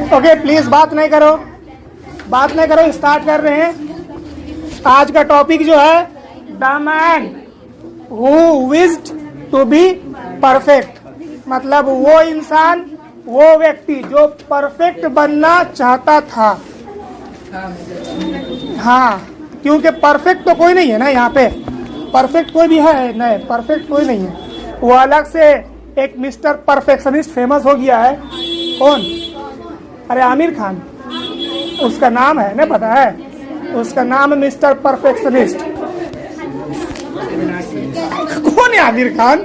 Okay please बात नहीं करो, स्टार्ट कर रहे हैं। आज का टॉपिक जो है the man who wished to be perfect, मतलब वो इंसान, वो व्यक्ति जो परफेक्ट बनना चाहता था। हाँ, क्योंकि परफेक्ट तो कोई नहीं है ना यहाँ पे, परफेक्ट कोई भी है नहीं, परफेक्ट कोई नहीं है। वो अलग से एक मिस्टर परफेक्शनिस्ट फेमस हो गया है। कौन? अरे आमिर खान, उसका नाम है ना, पता है उसका नाम है मिस्टर परफेक्शनिस्ट। कौन है आमिर खान?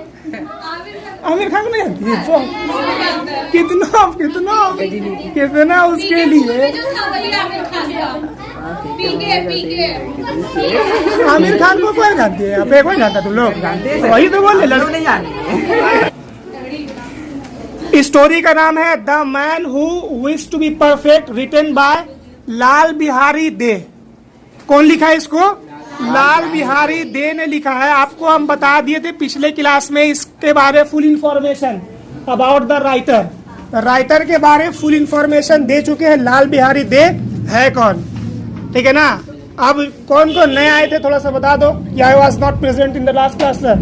आमिर खान को नहीं जानती? कितना उसके लिए आमिर खान को कौन जानती है? आप कौन जानता? तुम लोग जानते? वही तो बोले, लड़ू नहीं जानते। स्टोरी का नाम है the man who wish to be perfect, written by Lal Bihari Dey. कौन लिखा है इसको? लाल बिहारी दे ने लिखा है। आपको हम बता दिए थे पिछले क्लास में इसके बारे में full information about the writer. Writer के बारे में फुल इंफॉर्मेशन दे चुके हैं। लाल बिहारी दे है कौन? ठीक है ना। अब कौन कौन नए आए थे थोड़ा सा बता दो। I was not present in the last class sir.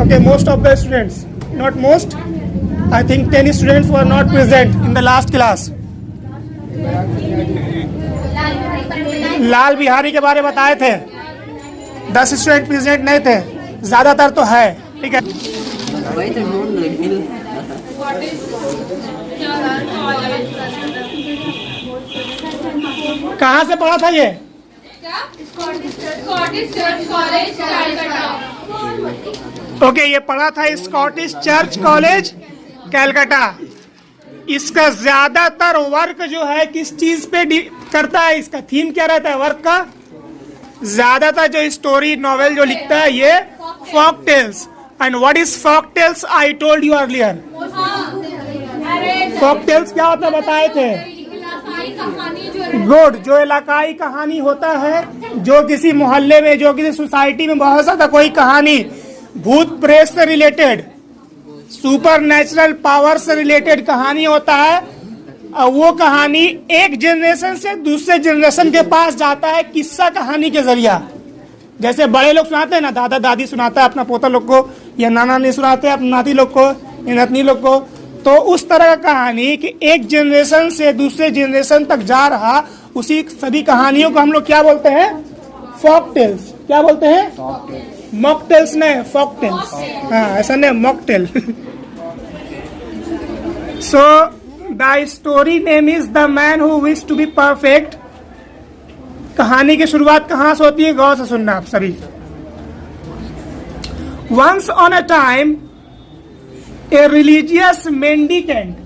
Okay, most of the students, not most, I think 10 students were not present in the last class. Lal Bihari के बारे में बताए थे, 10 स्टूडेंट प्रेजेंट नहीं थे, ज्यादातर तो है। ठीक है, कहाँ से पढ़ा था ये? ओके, ये पढ़ा था स्कॉटिश चर्च कॉलेज कैलकाटा। इसका ज्यादातर वर्क जो है किस चीज पे करता है? इसका थीम क्या रहता है वर्क का? ज्यादातर जो स्टोरी नॉवेल जो लिखता है ये folk tales. And what is folk tales? I told you earlier. Folk tales क्या होता है बताए थे? गुड, जो इलाकाई कहानी होता है, जो किसी मोहल्ले में, जो किसी सोसाइटी में बहुत ज्यादा कोई कहानी भूत प्रेत से रिलेटेड, सुपर नेचुरल पावर से रिलेटेड कहानी होता है, और वो कहानी एक जनरेशन से दूसरे जनरेशन के पास जाता है किस्सा कहानी के जरिया। जैसे बड़े लोग सुनाते हैं ना, दादा दादी सुनाता है अपना पोता लोग को, या नाना नहीं सुनाते अपने नाती लोग को या नतनी लोग को। तो उस तरह का कहानी कि एक जनरेशन से दूसरे जनरेशन तक जा रहा, उसी सभी कहानियों को हम लोग क्या बोलते हैं? Folk tales. क्या बोलते हैं? मॉकटेल्स नहीं, फॉकटेल्स। हाँ, ऐसा नहीं, mocktail. So the story name is the man who wish to be perfect. कहानी की शुरुआत कहाँ से होती है? गौर से सुनना आप सभी। Once upon a time a religious mendicant.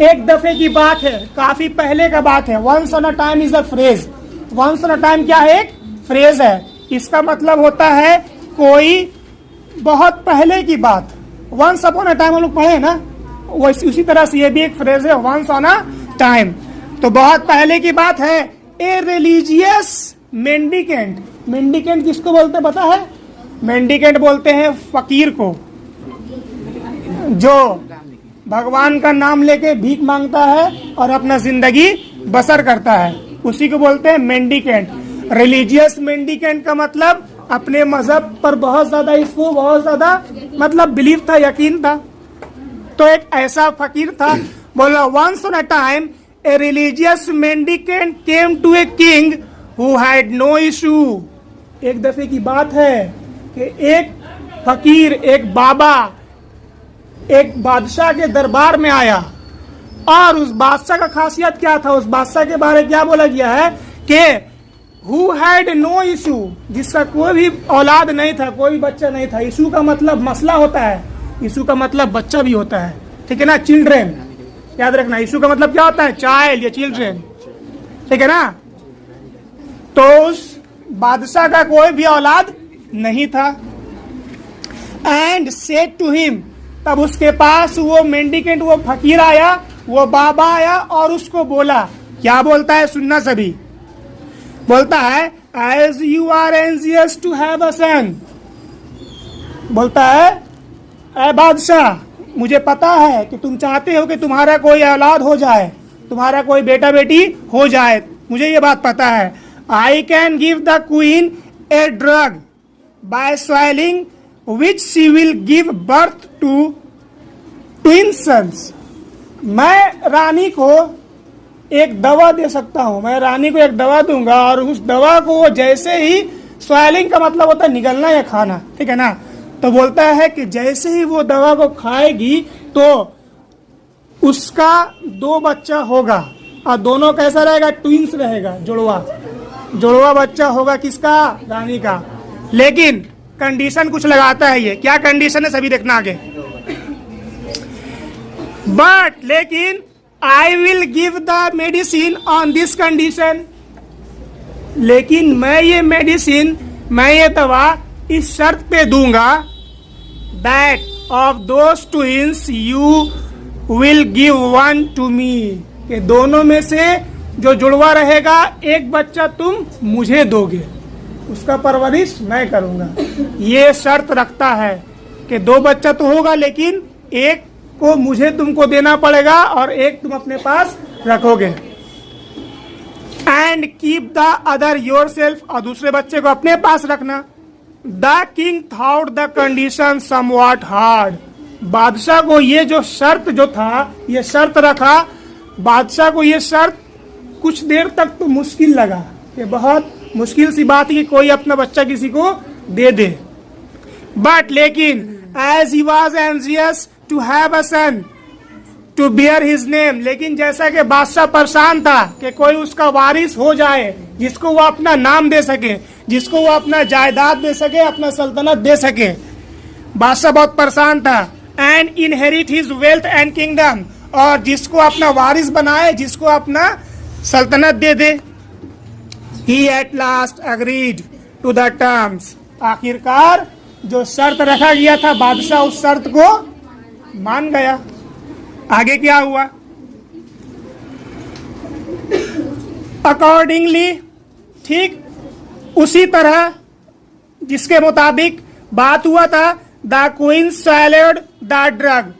एक दफे की बात है, काफी पहले का बात है। Once upon a time is a phrase. Once upon a time क्या है? एक फ्रेज है। इसका मतलब होता है कोई बहुत पहले की बात। वंस अपॉन अ टाइम हम लोग पढ़े ना, उसी तरह से ये भी एक फ्रेज है, वंस ऑन अ टाइम। तो बहुत पहले की बात है। ए रिलीजियस मेंडिकेंट। मेंडिकेंट किसको बोलते पता है? मेंडिकेंट बोलते हैं फकीर को, जो भगवान का नाम लेके भीख मांगता है और अपना जिंदगी बसर करता है, उसी को बोलते हैं मेंडिकेंट। रिलीजियस मेंडिकेंट का मतलब अपने मजहब पर बहुत ज्यादा, इसको बहुत ज्यादा मतलब बिलीव था, यकीन था। तो एक ऐसा फकीर था। बोला once upon a time a religious mendicant came to a king who had no issue. एक दफे की बात है कि एक फकीर, एक बाबा, एक बादशाह के दरबार में आया। और उस बादशाह का खासियत क्या था? उस बादशाह के बारे में क्या बोला गया है कि Who had no issue, जिसका कोई भी औलाद नहीं था, कोई भी बच्चा नहीं था। इशू का मतलब मसला होता है, इशू का मतलब बच्चा भी होता है। ठीक है ना, चिल्ड्रेन याद रखना। इशू का मतलब क्या होता है? चाइल्ड या चिल्ड्रेन। ठीक है ना। तो उस बादशाह का कोई भी औलाद नहीं था। एंड सेड टू हिम, तब उसके पास वो मेंडिकेंट, वो फकीर आया, वो बाबा आया और उसको बोला। क्या बोलता है? सुनना सभी। बोलता है as you are anxious to have a son. बोलता है ए बादशाह, मुझे पता है कि तुम चाहते हो कि तुम्हारा कोई औलाद हो जाए, तुम्हारा कोई बेटा बेटी हो जाए, मुझे ये बात पता है। I can give the queen a drug by swallowing which she will give birth to twin sons. मैं रानी को एक दवा दे सकता हूं, मैं रानी को एक दवा दूंगा और उस दवा को जैसे ही, स्वेलिंग का मतलब होता है निगलना या खाना, ठीक है ना, तो बोलता है कि जैसे ही वो दवा को खाएगी तो उसका 2 बच्चा होगा और दोनों कैसा रहेगा, ट्विंस रहेगा, जुड़वा बच्चा होगा किसका, रानी का। लेकिन कंडीशन कुछ लगाता है, ये क्या कंडीशन है सभी देखना आगे। बट लेकिन I will give the medicine on this condition, लेकिन मैं ये मेडिसिन, मैं ये दवा इस शर्त पे दूंगा, that of those twins you will give one to me, कि दोनों में से जो जुड़वा रहेगा एक बच्चा तुम मुझे दोगे, उसका परवरिश मैं करूंगा। ये शर्त रखता है कि 2 बच्चा तो होगा लेकिन एक को मुझे तुमको देना पड़ेगा और एक तुम अपने पास रखोगे। And keep the other your self, और दूसरे बच्चे को अपने पास रखना। The king thought the condition somewhat hard, बादशाह को ये जो शर्त जो था, ये शर्त रखा, बादशाह को ये शर्त कुछ देर तक तो मुश्किल लगा, कि बहुत मुश्किल सी बात है कि कोई अपना बच्चा किसी को दे दे। बट लेकिन as he was anxious to have a son to bear his name, लेकिन जैसा कि बादशाह परेशान था कि कोई उसका वारिस हो जाए जिसको वो अपना नाम दे सके, जिसको वो अपना जायदाद दे सके, अपना सल्तनत दे सके, बादशाह बहुत परेशान था। And inherit his wealth and kingdom, और जिसको अपना वारिस बनाए, जिसको अपना सल्तनत दे दे। He at last agreed to the terms, आखिरकार जो शर्त रखा गया था बादशाह उस शर्त को मान गया। आगे क्या हुआ, अकॉर्डिंगली, ठीक उसी तरह जिसके मुताबिक बात हुआ था, द क्वीन स्वैलोड द ड्रग,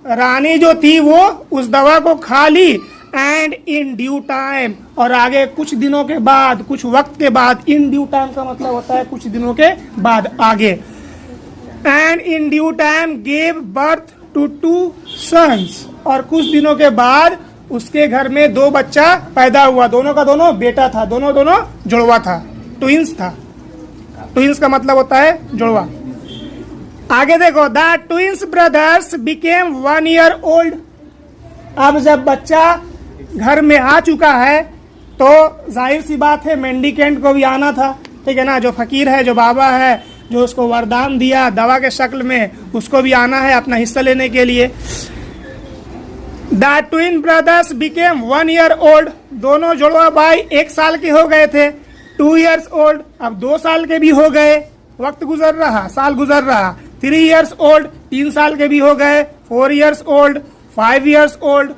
रानी जो थी वो उस दवा को खा ली। एंड इन ड्यू टाइम, और आगे कुछ दिनों के बाद, कुछ वक्त के बाद, इन ड्यू टाइम का मतलब होता है कुछ दिनों के बाद, आगे। And in due time gave birth to 2 sons, और कुछ दिनों के बाद उसके घर में 2 बच्चा पैदा हुआ, दोनों का दोनों बेटा था, दोनों जुड़वा था, ट्विंस था। ट्विंस का मतलब होता है जुड़वा। आगे देखो, the twins brothers became 1 year old, अब जब बच्चा घर में आ चुका है तो जाहिर सी बात है मेंडिकेंट को भी आना था, ठीक है ना, जो फकीर है, जो बाबा है, जो उसको वरदान दिया दवा के शक्ल में, उसको भी आना है अपना हिस्सा लेने के लिए। The twin brothers became 1 year old, दोनों जुड़वा भाई 1 साल के हो गए थे। 2 years old, अब 2 साल के भी हो गए, वक्त गुजर रहा, साल गुजर रहा। 3 years old, 3 साल के भी हो गए। 4 years old, 5 years old,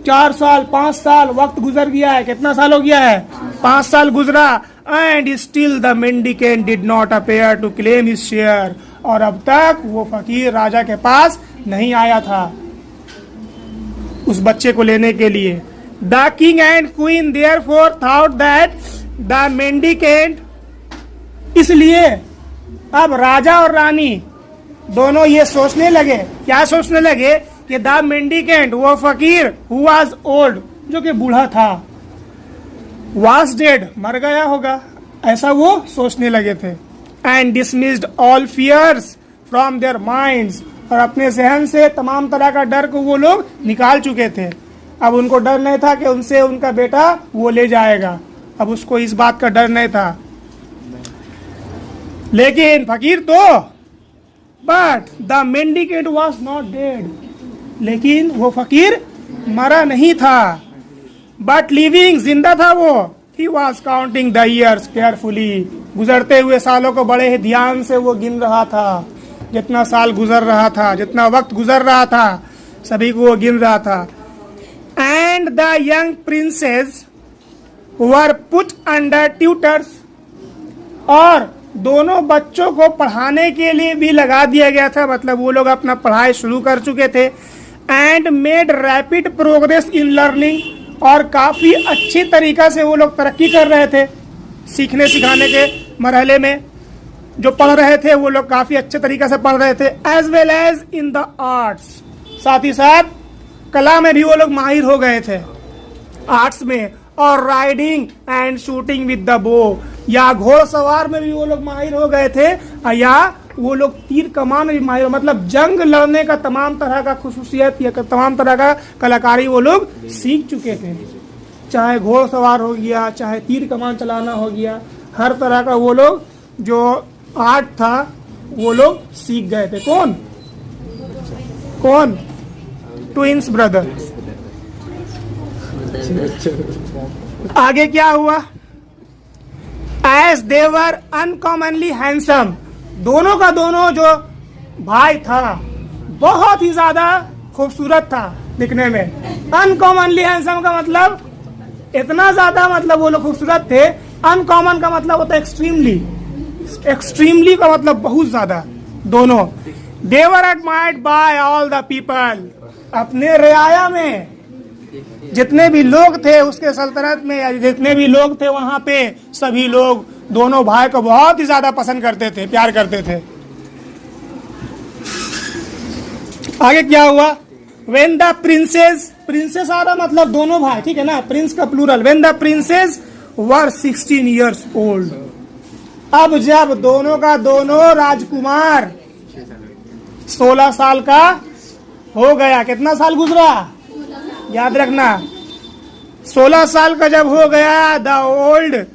4 साल, 5 साल, वक्त गुजर गया है। कितना साल हो गया है? 5 साल गुजरा। And still the mendicant did not appear to claim his share, और अब तक वो फकीर राजा के पास नहीं आया था उस बच्चे को लेने के लिए। The king and queen therefore thought that the mendicant, इसलिए अब राजा और रानी दोनों ये सोचने लगे, क्या सोचने लगे कि द मेंडिकेंट, वो फकीर, हु वाज ओल्ड, जो कि बूढ़ा था, वाज डेड, मर गया होगा, ऐसा वो सोचने लगे थे। And dismissed all fears from their minds, और अपने जहन से तमाम तरह का डर को वो लोग निकाल चुके थे। अब उनको डर नहीं था कि उनसे उनका बेटा वो ले जाएगा, अब उसको इस बात का डर नहीं था। लेकिन फकीर तो, but the mendicant was not dead, लेकिन वो फकीर मरा नहीं था, बट लिविंग, जिंदा था वो। He was counting the years carefully, गुजरते हुए सालों को बड़े ही ध्यान से वो गिन रहा था। जितना साल गुजर रहा था, जितना वक्त गुजर रहा था, सभी को वो गिन रहा था। And the young princess were put under tutors, और दोनों बच्चों को पढ़ाने के लिए भी लगा दिया गया था, मतलब वो लोग अपना पढ़ाई शुरू कर चुके थे। And made rapid progress in learning, और काफ़ी अच्छी तरीक़ा से वो लोग तरक्की कर रहे थे सीखने सिखाने के मरहले में। जो पढ़ रहे थे वो लोग काफ़ी अच्छे तरीक़े से पढ़ रहे थे। As well as in the arts, साथ ही साथ कला में भी वो लोग माहिर हो गए थे, आर्ट्स में। और riding and shooting with the बो, या घोड़सवार में भी वो लोग माहिर हो गए थे, या वो लोग तीर कमान में भी माहिर, मतलब जंग लड़ने का तमाम तरह का खुसूसियत या तमाम तरह का कलाकारी वो लोग सीख चुके थे। चाहे घोड़सवार हो गया, चाहे तीर कमान चलाना हो गया, हर तरह का वो लोग जो आर्ट था वो लोग सीख गए थे। कौन कौन? Twins brother. आगे क्या हुआ? एज देवर अनकॉमनली हैंडसम, दोनों का दोनों जो भाई था बहुत ही ज्यादा खूबसूरत था दिखने में। अनकॉमनली हैंडसम का मतलब इतना ज्यादा, मतलब वो लोग खूबसूरत थे। अनकॉमन का मतलब होता है एक्सट्रीमली, एक्सट्रीमली का मतलब बहुत ज्यादा। दोनों they were admired by all the people, अपने रियाया में जितने भी लोग थे उसके सल्तनत में, या जितने भी लोग थे वहां पे, सभी लोग दोनों भाई को बहुत ही ज्यादा पसंद करते थे, प्यार करते थे। आगे क्या हुआ? व्हेन द प्रिंसेस, प्रिंसेस आ रहा मतलब दोनों भाई, ठीक है ना, प्रिंस का plural. When the princes were 16 years old, अब जब दोनों का दोनों राजकुमार 16 साल का हो गया। कितना साल गुजरा? याद रखना, 16 साल का जब हो गया, the old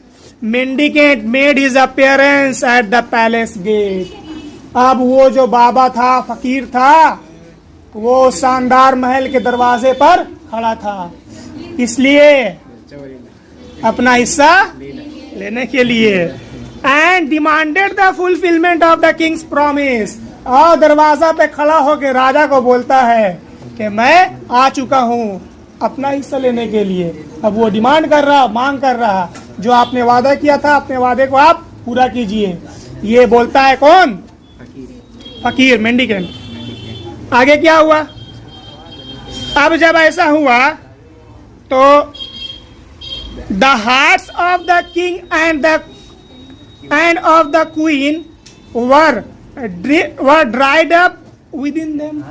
mendicant made his appearance at the palace gate. अब वो जो बाबा था, फकीर था, वो शानदार महल के दरवाजे पर खड़ा था, इसलिए अपना हिस्सा लेने के लिए। And demanded the fulfilment of the Kings promise, और दरवाजा पे खड़ा होकर राजा को बोलता है कि मैं आ चुका हूँ अपना हिस्सा लेने के लिए। अब वो डिमांड कर रहा, मांग कर रहा, जो आपने वादा किया था अपने वादे को आप पूरा कीजिए। ये बोलता है कौन? फकीर, मेंडिकेंट। आगे क्या हुआ? अब जब ऐसा हुआ तो the hearts of the king end of the queen were dried up with in them.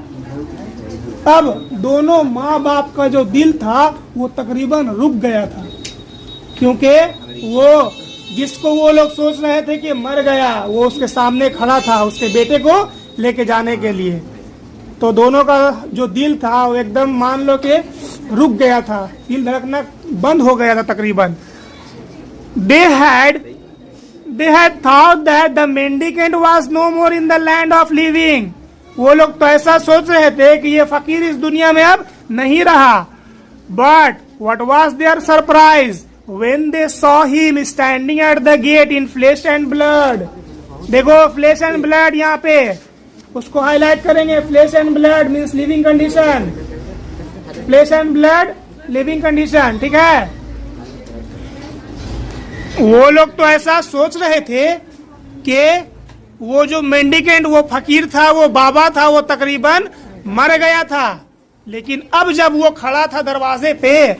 अब दोनों माँ बाप का जो दिल था वो तकरीबन रुक गया था, क्योंकि वो जिसको वो लोग सोच रहे थे कि मर गया, वो उसके सामने खड़ा था उसके बेटे को लेके जाने के लिए। तो दोनों का जो दिल था वो एकदम मान लो कि रुक गया था, दिल धड़कना बंद हो गया था तकरीबन। They had thought that the mendicant was no more in the land of living. वो लोग तो ऐसा सोच रहे थे कि ये फकीर इस दुनिया में अब नहीं रहा। But what was their surprise when they saw him standing at the gate in flesh and blood. देखो flesh and blood यहाँ पे उसको हाईलाइट करेंगे। flesh and blood means living condition, flesh and blood living condition, ठीक है। वो लोग तो ऐसा सोच रहे थे कि वो जो मेंडिकेंट, वो फकीर था, वो बाबा था, वो तकरीबन मर गया था, लेकिन अब जब वो खड़ा था दरवाजे पे,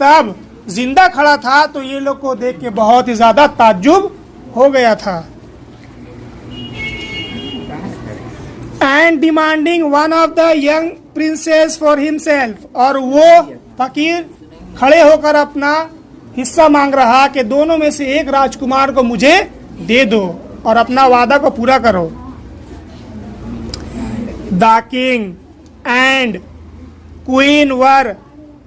तब जिंदा खड़ा था, तो ये लोग को देख के बहुत ही ज्यादा ताज्जुब हो गया था। And demanding one of the young princess for himself, और वो फकीर खड़े होकर अपना हिस्सा मांग रहा कि दोनों में से एक राजकुमार को मुझे दे दो और अपना वादा को पूरा करो। The king and queen were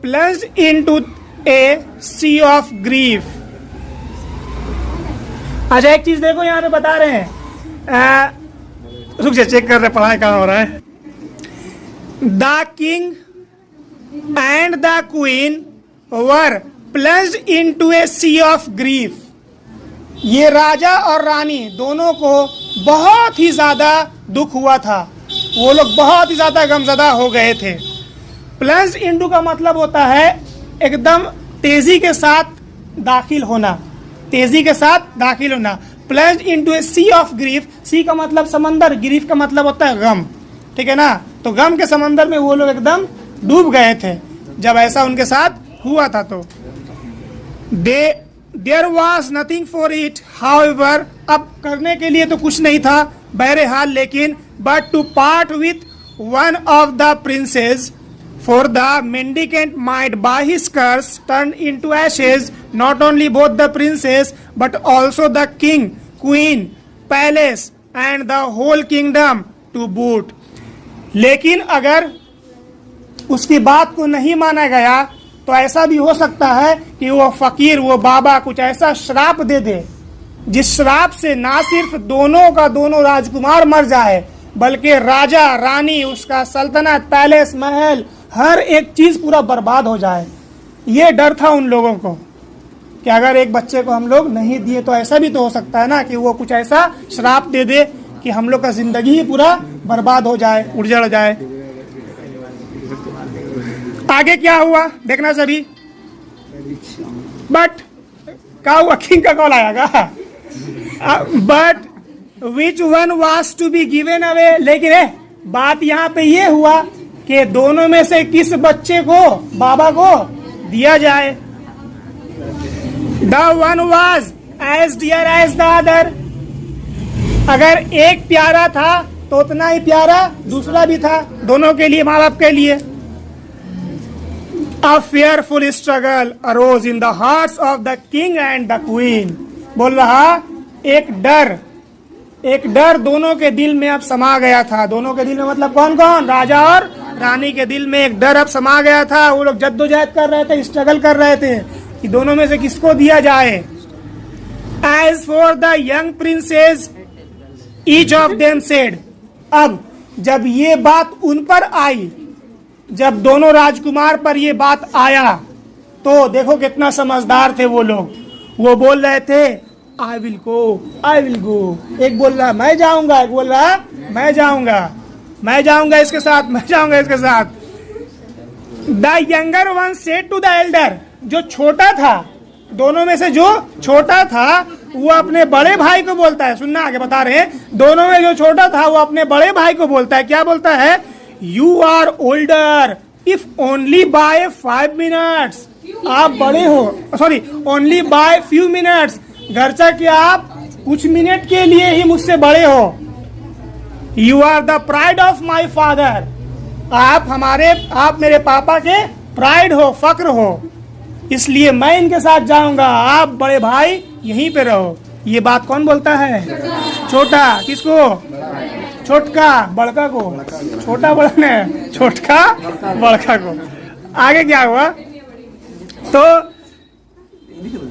plunged into a sea of grief. अच्छा एक चीज देखो यहाँ पे बता रहे हैं, रुक जा चेक कर रहे पढ़ाई कहाँ हो रहा है। The king and the queen were plunged into a sea of grief. ये राजा और रानी दोनों को बहुत ही ज्यादा दुख हुआ था, वो लोग बहुत ही ज्यादा गमजदा हो गए थे। प्लंज्ड इनटू का मतलब होता है एकदम तेजी के साथ दाखिल होना, तेजी के साथ दाखिल होना। Plunged into a sea of grief, sea का मतलब समंदर, ग्रीफ का मतलब होता है गम, ठीक है ना, तो गम के समंदर में वो लोग एकदम डूब गए थे जब ऐसा उनके साथ हुआ था। तो there was nothing for it however, अब करने के लिए तो कुछ नहीं था बहरहाल, लेकिन but to part with one of the princes, for the mendicant might by his curse turn into ashes not only both the princess but also the king, queen, palace and the whole kingdom to boot। लेकिन अगर उसकी बात को नहीं माना गया तो ऐसा भी हो सकता है कि वो फकीर, वो बाबा कुछ ऐसा श्राप दे दे जिस श्राप से ना सिर्फ दोनों का दोनों राजकुमार मर जाए बल्कि राजा, रानी, उसका सल्तनत, पैलेस, महल, हर एक चीज पूरा बर्बाद हो जाए। ये डर था उन लोगों को कि अगर एक बच्चे को हम लोग नहीं दिए तो ऐसा भी तो हो सकता है ना कि वो कुछ ऐसा श्राप दे दे कि हम लोग का जिंदगी ही पूरा बर्बाद हो जाए, उजड़ जाए। आगे क्या हुआ देखना सभी। बट क्या हुआ, किंग का कॉल आएगा। But which one was to be given away, लेकिन बात यहाँ पे ये हुआ कि दोनों में से किस बच्चे को बाबा को दिया जाए। The one was as dear as the other, अगर एक प्यारा था तो उतना ही प्यारा दूसरा भी था, दोनों के लिए, माँ बाप के लिए। A fearful struggle arose in the hearts of the king and the queen, बोल रहा एक डर दोनों के दिल में अब समा गया था। दोनों के दिल में मतलब कौन कौन, राजा और रानी के दिल में एक डर अब समा गया था। वो लोग जद्दोजहद कर रहे थे, स्ट्रगल कर रहे थे कि दोनों में से किसको दिया जाए। As for the young princes each of them said, अब जब ये बात उन पर आई, जब दोनों राजकुमार पर ये बात आया तो देखो कितना समझदार थे वो लोग। वो बोल रहे थे आई विल गो। एक बोल रहा मैं जाऊंगा, एक बोल रहा मैं जाऊंगा इसके साथ। The younger one said to the elder, जो छोटा था दोनों में से, जो छोटा था वो अपने बड़े भाई को बोलता है, सुनना आगे बता रहे हैं, दोनों में जो छोटा था वो अपने बड़े भाई को बोलता है, क्या बोलता है, you are older if only by 5 minutes, आप बड़े हो, sorry only by few minutes, घरचा कि आप कुछ मिनट के लिए ही मुझसे बड़े हो। You are the pride of my father, आप मेरे पापा के प्राइड हो, फक्र हो, इसलिए मैं इनके साथ जाऊंगा, आप बड़े भाई यहीं पे रहो। ये बात कौन बोलता है, छोटा, किसको, छोटका बड़का को, छोटा बड़ा ने, छोटका बड़का को। आगे क्या हुआ, तो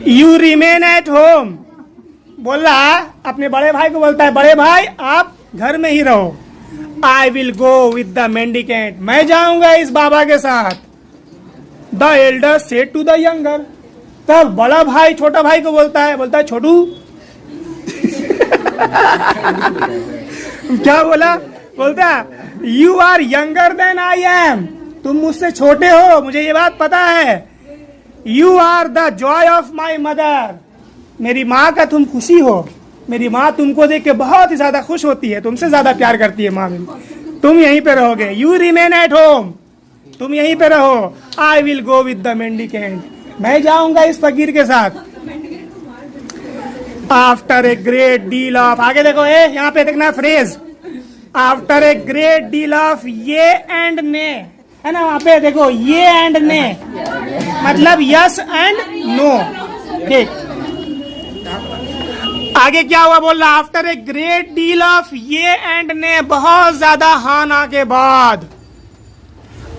यू रिमेन एट होम, बोल रहा अपने बड़े भाई को बोलता है, बड़े भाई आप घर में ही रहो। I will go with the mendicant, मैं जाऊंगा इस बाबा के साथ। The elder said to the younger, तब बड़ा भाई छोटा भाई को बोलता है छोटू क्या बोलता you are younger than I am, तुम मुझसे छोटे हो, मुझे ये बात पता है। You are the joy of my mother, मेरी माँ का तुम खुशी हो, मेरी माँ तुमको देख के बहुत ही ज्यादा खुश होती है, तुमसे ज्यादा प्यार करती है माँ मेरी, तुम यहीं पे रहोगे। यू रिमेन एट होम, तुम यहीं पे रहो। I will go with the mendicant, मैं जाऊंगा इस फकीर के साथ। After a great deal of, आगे देखो यहाँ पे देखना phrase, after a great deal of ये एंड ने, है ना, वहां पे देखो ये एंड ने मतलब यस एंड नो, ठीक। आगे क्या हुआ, बोल रहा after a great deal of ये एंड ने, बहुत ज्यादा हाँ ना के बाद,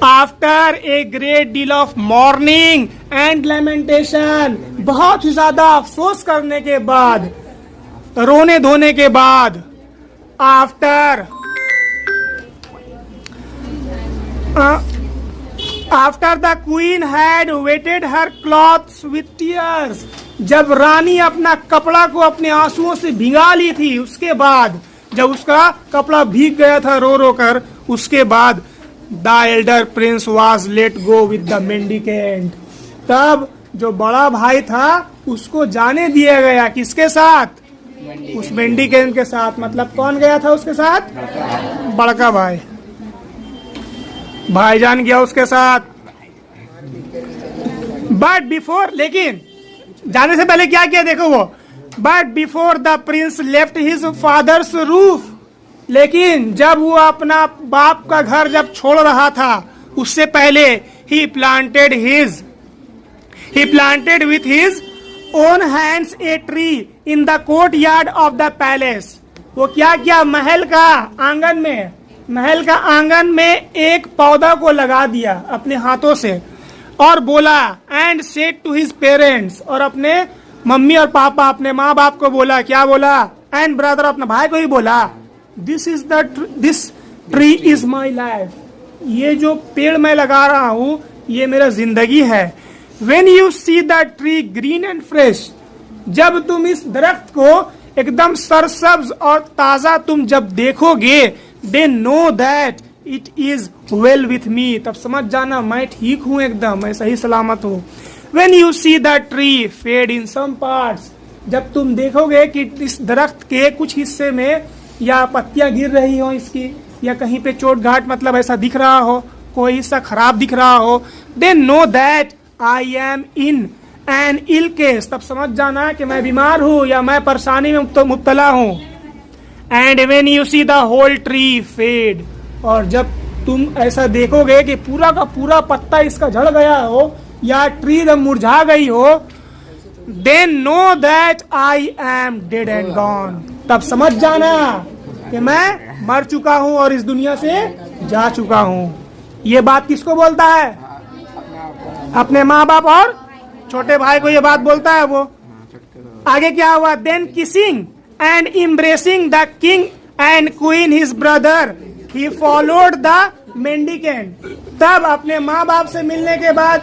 after a great deal of morning and lamentation, बहुत ही ज्यादा अफसोस करने के बाद, रोने धोने के बाद, after the queen had weighted her clothes with tears, जब रानी अपना कपड़ा को अपने आंसुओं से भिगा ली थी, उसके बाद जब उसका कपड़ा भीग गया था रो रो कर, उसके बाद the elder Prince was let go with the mendicant, तब जो बड़ा भाई था उसको जाने दिया गया, किसके साथ, उस मेंडिकेंट के साथ। मतलब कौन गया था उसके साथ? बड़का भाई, भाईजान गया उसके साथ। बट बिफोर, लेकिन जाने से पहले क्या किया देखो वो, but before the Prince left his father's roof, लेकिन जब वो अपना बाप का घर जब छोड़ रहा था उससे पहले ही planted with his own hands a tree in the courtyard of the palace. वो क्या किया, महल का आंगन में एक पौधा को लगा दिया अपने हाथों से, और बोला and said to his parents, और अपने मम्मी और पापा, अपने माँ बाप को बोला, क्या बोला, एंड ब्रदर, अपने भाई को ही बोला, this tree is my life, ये जो पेड़ मैं लगा रहा हूं ये मेरा जिंदगी है। When you see the tree green and fresh, जब तुम इस दरख्त को एकदम सरसब्ज और ताजा तुम जब देखोगे, then know that it is well with me, तब समझ जाना मैं ठीक हूं, एकदम मैं सही सलामत हूं। When you see the tree fade in some parts, जब तुम देखोगे कि इस दरख्त के कुछ हिस्से में या पत्तियां गिर रही हो इसकी, या कहीं पे चोट घाट मतलब ऐसा दिख रहा हो, कोई हिस्सा खराब दिख रहा हो, then know that I am in an ill case, तब समझ जाना कि मैं बीमार हूं या मैं परेशानी में मुब्तला हूं। And when you see the whole tree fade, और जब तुम ऐसा देखोगे कि पूरा का पूरा पत्ता इसका झड़ गया हो या ट्री एकदम मुरझा गई हो, then know that I am dead and gone, तब समझ जाना कि मैं मर चुका हूं और इस दुनिया से जा चुका हूं। ये बात किसको बोलता है? अपने माँ बाप और छोटे भाई को ये बात बोलता है वो। आगे क्या हुआ, then kissing and embracing the king and queen his brother he followed the mendicant. तब अपने माँ बाप से मिलने के बाद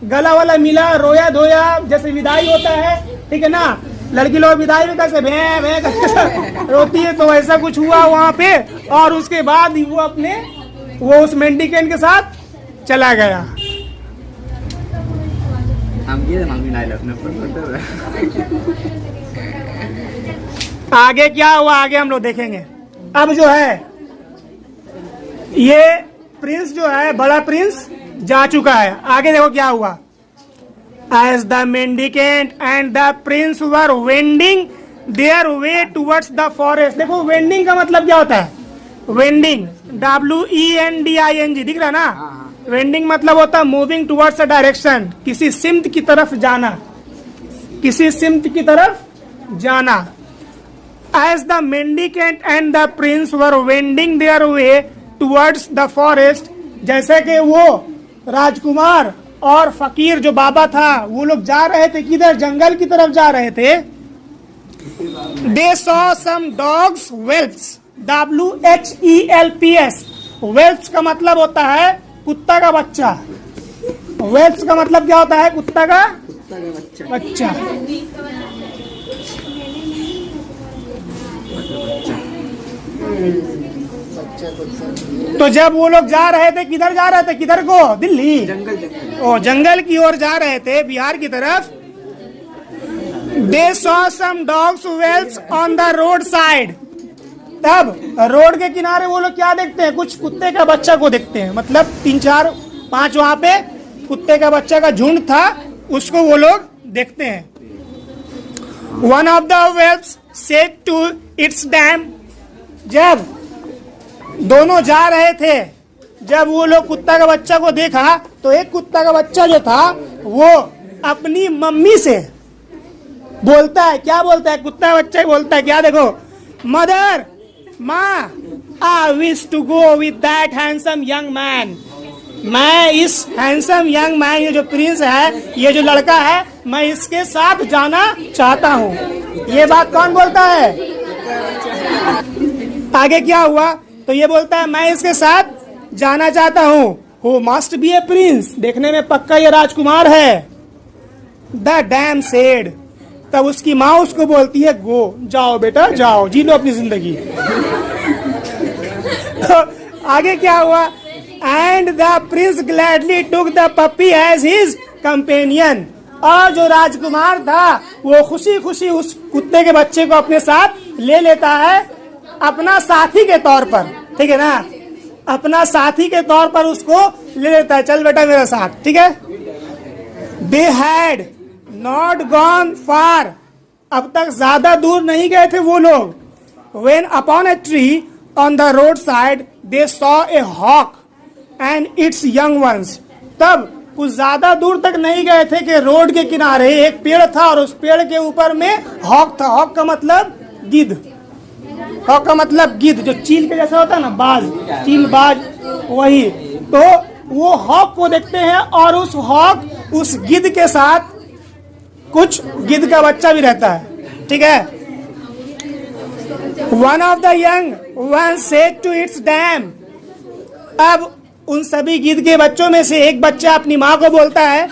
गला वाला मिला, रोया धोया, जैसे विदाई होता है, ठीक है ना, लड़की लोग विदाई में कैसे भे भे रोती है, तो ऐसा कुछ हुआ वहां पे। और उसके बाद वो उस मेंडिकेंट के साथ चला गया। आगे क्या हुआ आगे हम लोग देखेंगे। अब जो है ये प्रिंस जो है, बड़ा प्रिंस जा चुका है। आगे देखो क्या हुआ। As the mendicant and the prince were wending their way towards the forest, देखो वेंडिंग का मतलब क्या होता है, वेंडिंग WENDING दिख रहा है ना। वेंडिंग मतलब होता है मूविंग टुवर्ड्स अ डायरेक्शन, किसी सिमत की तरफ जाना, किसी सिमत की तरफ जाना। As the mendicant and the prince were wending their way towards the forest, जैसे कि वो राजकुमार और फकीर जो बाबा था वो लोग जा रहे थे किधर, जंगल की तरफ जा रहे थे। They saw some dogs whelps, WHELPS, whelps का मतलब होता है कुत्ता का बच्चा। whelps का मतलब क्या होता है, कुत्ता का बच्चा। तो जब वो लोग जा रहे थे, किधर जा रहे थे, किधर को, दिल्ली, जंगल की ओर जा रहे थे, बिहार की तरफ। They saw some dogs whelps on the road side, तब रोड के किनारे वो लोग क्या देखते हैं, कुछ कुत्ते का बच्चा को देखते हैं। मतलब 3 4 5 वहां पे कुत्ते का बच्चा का झुंड था, उसको वो लोग देखते हैं। One of the whelps said to its dam, जब दोनों जा रहे थे, जब वो लोग कुत्ता का बच्चा को देखा तो एक कुत्ता का बच्चा जो था वो अपनी मम्मी से बोलता है, क्या बोलता है, कुत्ता का बच्चा बोलता है क्या, देखो, मदर, माँ, I wish to go with that handsome young man, मैं इस हैंडसम यंग मैन, ये जो प्रिंस है, ये जो लड़का है, मैं इसके साथ जाना चाहता हूँ। ये बात कौन बोलता है? आगे क्या हुआ, तो ये बोलता है मैं इसके साथ जाना चाहता हूँ। Who must be A Prince, देखने में पक्का ये राजकुमार है। द डैम सेड, तब उसकी माँ उसको बोलती है, गो, जाओ बेटा जाओ, जी लो अपनी जिंदगी। तो आगे क्या हुआ, and the prince gladly took the puppy as his companion, और जो राजकुमार था वो खुशी खुशी उस कुत्ते के बच्चे को अपने साथ ले लेता है, अपना साथी के तौर पर, ठीक है ना, अपना साथी के तौर पर उसको ले लेता है, चल बेटा मेरे साथ, ठीक है। They had not gone far, अब तक ज्यादा दूर नहीं गए थे वो लोग। When upon a tree on the roadside they saw a hawk and its young ones, तब कुछ ज्यादा दूर तक नहीं गए थे कि रोड के किनारे एक पेड़ था और उस पेड़ के ऊपर में हॉक था। हॉक का मतलब गिद्ध, हॉक का मतलब गिद्ध, जो चील के जैसा होता है ना, बाज, चील बाज, वही। तो वो हॉक को देखते हैं और उस हॉक, उस गिद्ध के साथ कुछ गिद्ध का बच्चा भी रहता है, ठीक है। One of the young one said to its dam, अब उन सभी गिद्ध के बच्चों में से एक बच्चा अपनी माँ को बोलता है,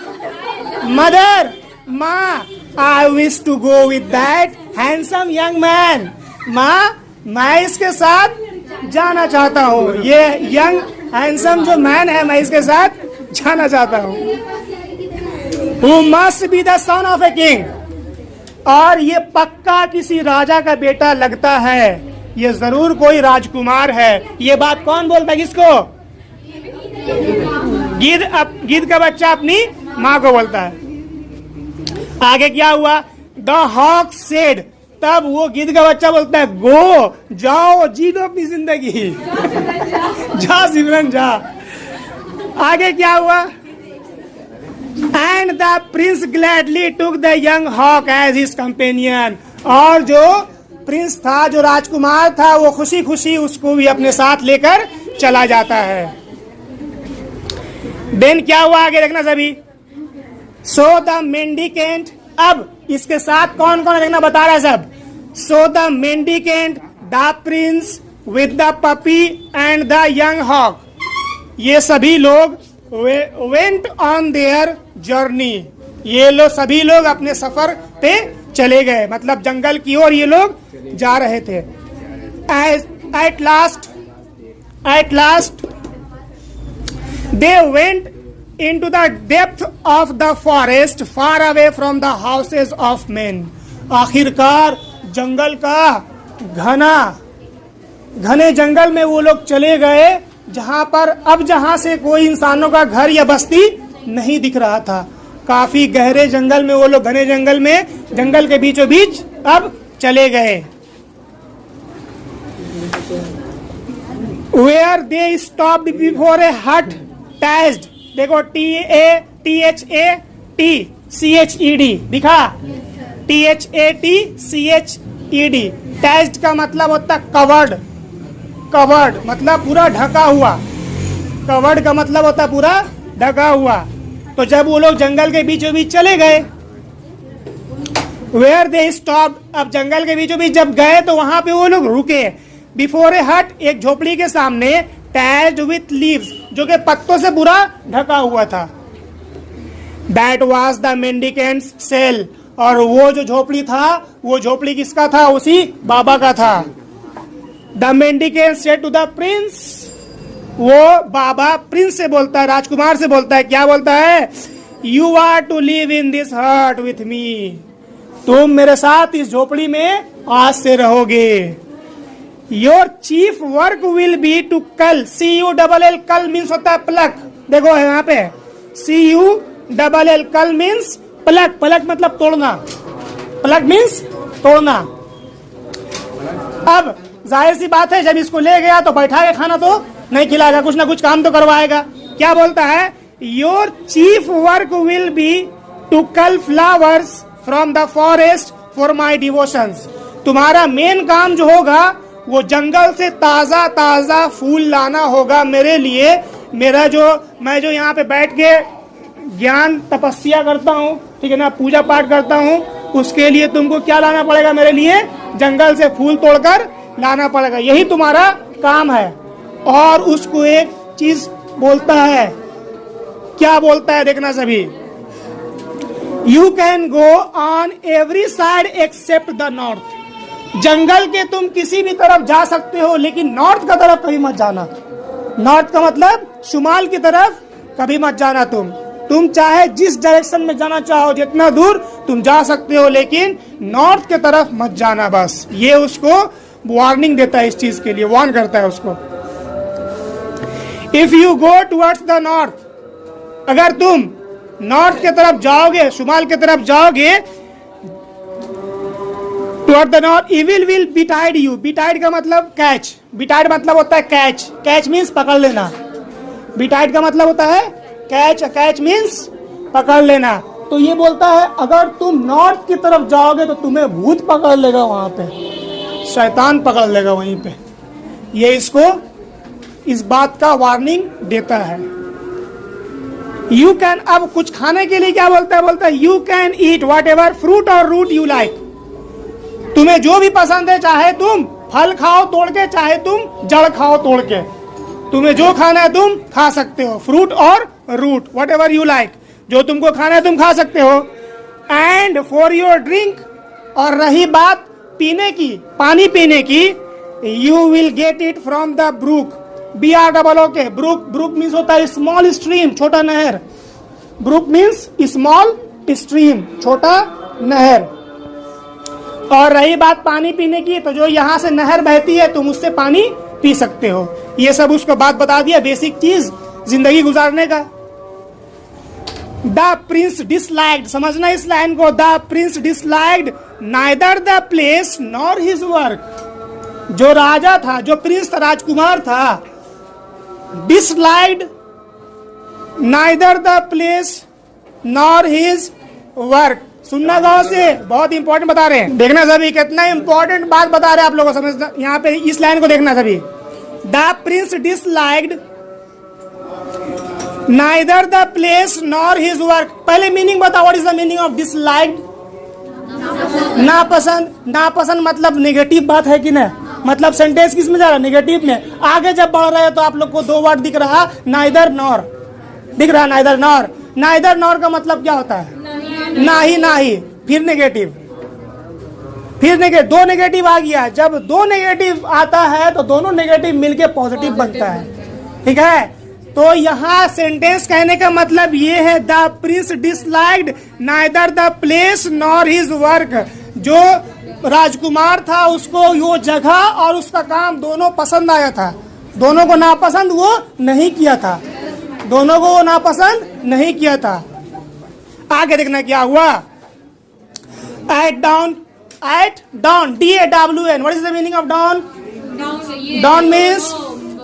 मदर, माँ, I wish to go with that handsome young man, माँ मैं इसके साथ जाना चाहता हूँ, ये यंग हैंडसम जो मैन है मैं इसके साथ जाना चाहता हूँ। Who must be the son of a king, और ये पक्का किसी राजा का बेटा लगता है, ये जरूर कोई राजकुमार है। ये बात कौन बोलता है, किसको? गिद्ध का बच्चा अपनी माँ को बोलता है। आगे क्या हुआ? द हॉक सेड, तब वो गिद्ध का बच्चा बोलता है, गो, जाओ, जी दो अपनी जिंदगी जा सिमरन जा। आगे क्या हुआ? And the prince gladly took the young hawk as his companion, और जो प्रिंस था, जो राजकुमार था, वो खुशी खुशी उसको भी अपने साथ लेकर चला जाता है। देन क्या हुआ आगे देखना सभी। सो द मेंडिकेंट, अब इसके साथ कौन कौन देखना बता रहा है सब। So the mendicant, the prince with the puppy and the young hawk, ये सभी लोग वेंट ऑन देयर जर्नी, ये लोग सभी लोग अपने सफर पे चले गए, मतलब जंगल की ओर ये लोग जा रहे थे। At last they went into the depth of the forest far away from the houses of men, आखिरकार जंगल का घने जंगल में वो लोग चले गए, जहां पर अब जहां से कोई इंसानों का घर या बस्ती नहीं दिख रहा था। काफी गहरे जंगल में वो लोग, घने जंगल में, जंगल के बीचों बीच अब चले गए। Where they stopped before a hut attached, देखो THATCHED दिखा, THATCHED, टैच्ड का मतलब होता कवर्ड, कवर्ड मतलब पूरा ढका हुआ, कवर्ड का मतलब होता पूरा ढका हुआ। तो जब वो लोग जंगल के बीचों बीच चले गए, वेयर दे स्टॉप, अब जंगल के बीचों बीच जब गए तो वहां पे वो लोग रुके। बिफोर ए हट, एक झोपड़ी के सामने, टैच्ड विथ लीव्स, जो कि पत्तों से पूरा ढका हुआ था। That was the mendicant's cell, और वो जो झोपड़ी था, वो झोपड़ी किसका था? उसी बाबा का था। The mendicant said to the prince, वो बाबा प्रिंस से बोलता है, राजकुमार से बोलता है, क्या बोलता है? You are to live in this hut with me, तुम मेरे साथ इस झोपड़ी में आज से रहोगे। Your chief work will be to cull, CULL, cull means होता है प्लक, देखो यहाँ पे CULL, cull means plug, plug मतलब तोड़ना, प्लक मीन्स तोड़ना। अब जाहिर सी बात है, जब इसको ले गया तो बैठा के खाना तो नहीं खिलाएगा, कुछ ना कुछ काम तो करवाएगा। क्या बोलता है? Your chief work will be to cull flowers from the forest for my devotions, तुम्हारा मेन काम जो होगा वो जंगल से ताजा ताजा फूल लाना होगा मेरे लिए। मेरा जो, मैं जो यहाँ पे बैठ के ज्ञान तपस्या करता हूँ, ठीक है ना, पूजा पाठ करता हूँ, उसके लिए तुमको क्या लाना पड़ेगा मेरे लिए? जंगल से फूल तोड़कर लाना पड़ेगा, यही तुम्हारा काम है। और उसको एक चीज बोलता है, क्या बोलता है देखना सभी। You can go on every side except the north, जंगल के तुम किसी भी तरफ जा सकते हो, लेकिन नॉर्थ का तरफ कभी मत जाना। नॉर्थ का मतलब शुमाल की तरफ कभी मत जाना तुम। तुम चाहे जिस डायरेक्शन में जाना चाहो, जितना दूर तुम जा सकते हो, लेकिन नॉर्थ के तरफ मत जाना। बस ये उसको वार्निंग देता है, इस चीज के लिए वार्न करता है उसको। If you go towards the north, अगर तुम नॉर्थ के तरफ जाओगे, शुमाल के तरफ जाओगे, toward the north, evil will betide you. Betide का मतलब कैच, बिटाइड मतलब होता है कैच, कैच मीन्स पकड़ लेना। बिटाइड का मतलब होता है कैच, कैच मीन्स पकड़ लेना। तो ये बोलता है अगर तुम नॉर्थ की तरफ जाओगे तो तुम्हें भूत पकड़ लेगा, वहां पे शैतान पकड़ लेगा वहीं पे। ये इसको इस बात का वार्निंग देता है। यू कैन, अब कुछ खाने के लिए क्या बोलता है, बोलता है you can eat what ever fruit और रूट यू लाइक। तुम्हें जो भी पसंद है, चाहे तुम फल खाओ तोड़ के, चाहे तुम जड़ खाओ तोड़ के, तुम्हें जो खाना है तुम खा सकते हो, फ्रूट और root, whatever you like, जो तुमको खाना है तुम खा सकते हो। एंड फॉर योर ड्रिंक, और रही बात पीने की, पानी पीने की, you will get it from the brook, BROOK। Brook, brook means होता है स्मॉल स्ट्रीम, छोटा नहर। ब्रूक मीन्स स्मॉल स्ट्रीम, छोटा नहर। और रही बात पानी पीने की, तो जो यहाँ से नहर बहती है तुम उससे पानी पी सकते हो। ये सब उसको बात बता दिया, बेसिक चीज जिंदगी गुजारने का। द प्रिंस डिसलाइक्ड, समझना इस लाइन को, the Prince disliked neither the place nor his work. जो राजा था, जो प्रिंस था, राजकुमार था, disliked neither the place nor his work. सुनना गाँव से, बहुत इंपॉर्टेंट बता रहे हैं, देखना सभी, कितना इंपॉर्टेंट बात बता रहे हैं आप लोगों को, समझना यहाँ पे इस लाइन को देखना सभी। The Prince disliked neither the place nor his work. पहले मीनिंग बताओ, what is the meaning of disliked? नापसंद। नापसंद मतलब नेगेटिव बात है कि नहीं, मतलब सेंटेंस किस में जा रहा है, नेगेटिव में। आगे जब बढ़ रहे हो तो आप लोग को दो वर्ड दिख रहा, नाइदर नॉर दिख रहा, नाइदर नॉर। नाइदर नॉर का मतलब क्या होता है, ना ही, ना ही, फिर नेगेटिव, फिर नेगेटिव, दो नेगेटिव आ गया। जब दो नेगेटिव आता है तो दोनों नेगेटिव मिलके पॉजिटिव बनता है, ठीक है। तो यहाँ सेंटेंस कहने का मतलब ये है, the Prince disliked neither the place nor his work. जो राजकुमार था उसको वो जगह और उसका काम दोनों पसंद आया था, दोनों को नापसंद वो नहीं किया था, दोनों को वो नापसंद नहीं किया था। आगे देखना क्या हुआ। At dawn, at dawn, DAWN, what is the meaning of dawn? Dawn means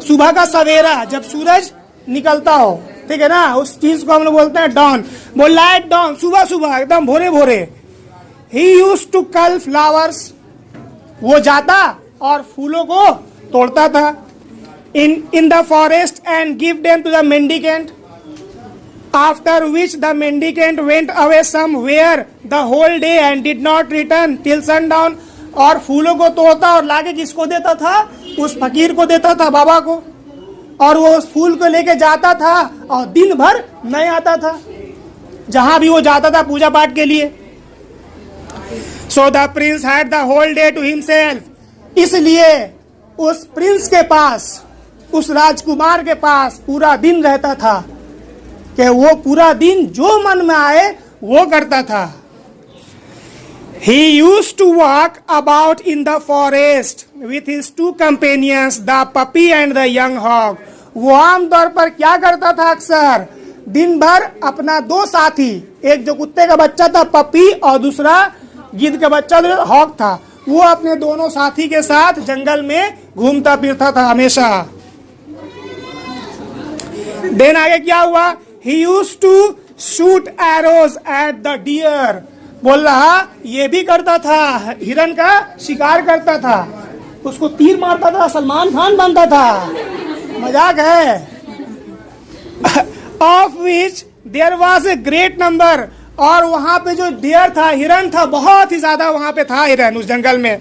सुबह का सवेरा, जब सूरज निकलता हो, ठीक है ना, उस चीज को हम लोग बोलते हैं डाउन। बोल एट डाउन, सुबह सुबह, एकदम भोरे भोरे। He used to cull flowers, वो जाता और फूलों को तोड़ता था। In the forest and give them to the mendicant, after which the mendicant went away somewhere the whole day and did not return till sundown. और फूलों को तोड़ता और लाके किसको देता था, उस फकीर को देता था, बाबा को, और वो उस फूल को लेके जाता था और दिन भर नहीं आता था, जहां भी वो जाता था पूजा पाठ के लिए। So the prince had the whole day to himself, इसलिए उस प्रिंस के पास, उस राजकुमार के पास पूरा दिन रहता था कि वो पूरा दिन जो मन में आए वो करता था। He used to walk about in the forest with his two companions, the puppy and the young hog. वो आमतौर पर क्या करता था, अक्सर दिन भर अपना दो साथी, एक जो कुत्ते का बच्चा था पपी और दूसरा गिद्ध का बच्चा जो हॉग था, वो अपने दोनों साथी के साथ जंगल में घूमता फिरता था हमेशा। देन आगे क्या हुआ, he used to shoot arrows at the deer, बोल रहा ये भी करता था, हिरन का शिकार करता था, उसको तीर मारता था, सलमान खान बनता था, मजाक है। Of which there was a great number, और वहां पे जो डियर था, हिरन था, बहुत ही ज्यादा वहां पे था हिरन उस जंगल में।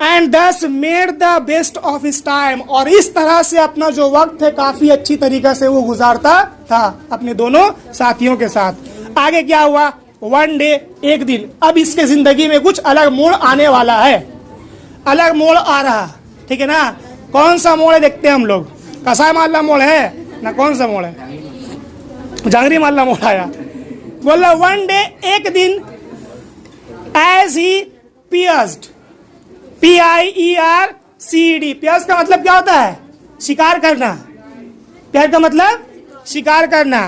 एंड दस made the best of his time, और इस तरह से अपना जो वक्त है काफी अच्छी तरीके से वो गुजारता था अपने दोनों साथियों के साथ। आगे क्या हुआ, वन डे, एक दिन, अब इसके जिंदगी में कुछ अलग मोड़ आने वाला है, अलग मोड़ आ रहा, ठीक है ना। कौन सा मोड़ है देखते हैं हम लोग, कसा मारला मोड़ है ना, कौन सा मोड़ है, जांगरी मालना मोड़ आया। बोला वन डे, एक दिन, as he pierced, PIERCED, pierce का मतलब क्या होता है? शिकार करना। पियर का मतलब शिकार करना।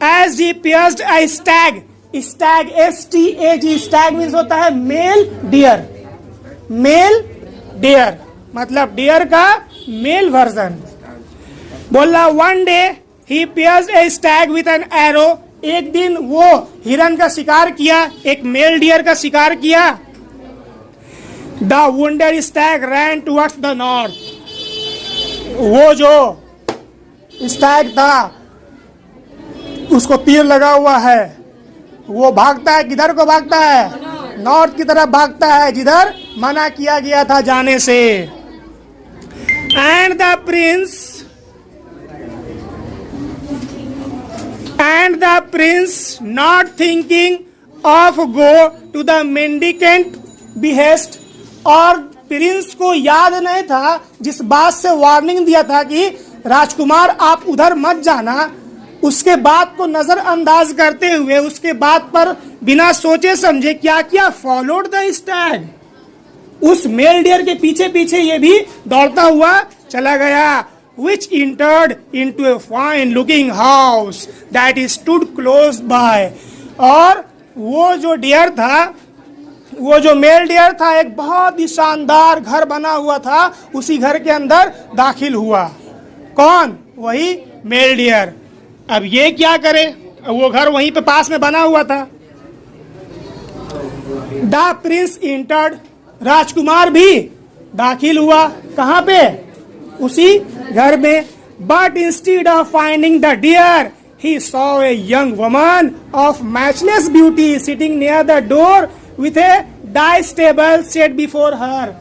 As he pierced a stag, stag STAG, stag means होता है मेल डियर, मेल डियर मतलब डियर का मेल वर्जन। बोला one day he pierced a stag with an arrow, एक दिन वो हिरन का शिकार किया, एक मेल डियर का शिकार किया। The wounded stag ran towards the north, वो जो स्टैग था उसको तीर लगा हुआ है, वो भागता है, किधर को भागता है? नॉर्थ की तरफ भागता है, जिधर मना किया गया था जाने से। And the prince not thinking of go to the mendicant behest, और प्रिंस को याद नहीं था जिस बात से वार्निंग दिया था कि राजकुमार आप उधर मत जाना, उसके बात को नजरअंदाज करते हुए, उसके बात पर बिना सोचे समझे क्या क्या फॉलोड द स्टैग, उस मेल डियर के पीछे पीछे ये भी दौड़ता हुआ चला गया। which entered into a fine looking house that stood close by, और वो जो डियर था, वो जो मेल डियर था, एक बहुत ही शानदार घर बना हुआ था, उसी घर के अंदर दाखिल हुआ। कौन? वही मेल डियर। अब ये क्या करे, वो घर वहीं पे पास में बना हुआ था। द प्रिंस इंटर्ड, राजकुमार भी दाखिल हुआ। कहाँ पे? उसी घर में। But instead of finding the deer he saw a young woman of matchless beauty sitting near the door with a dice table set before her,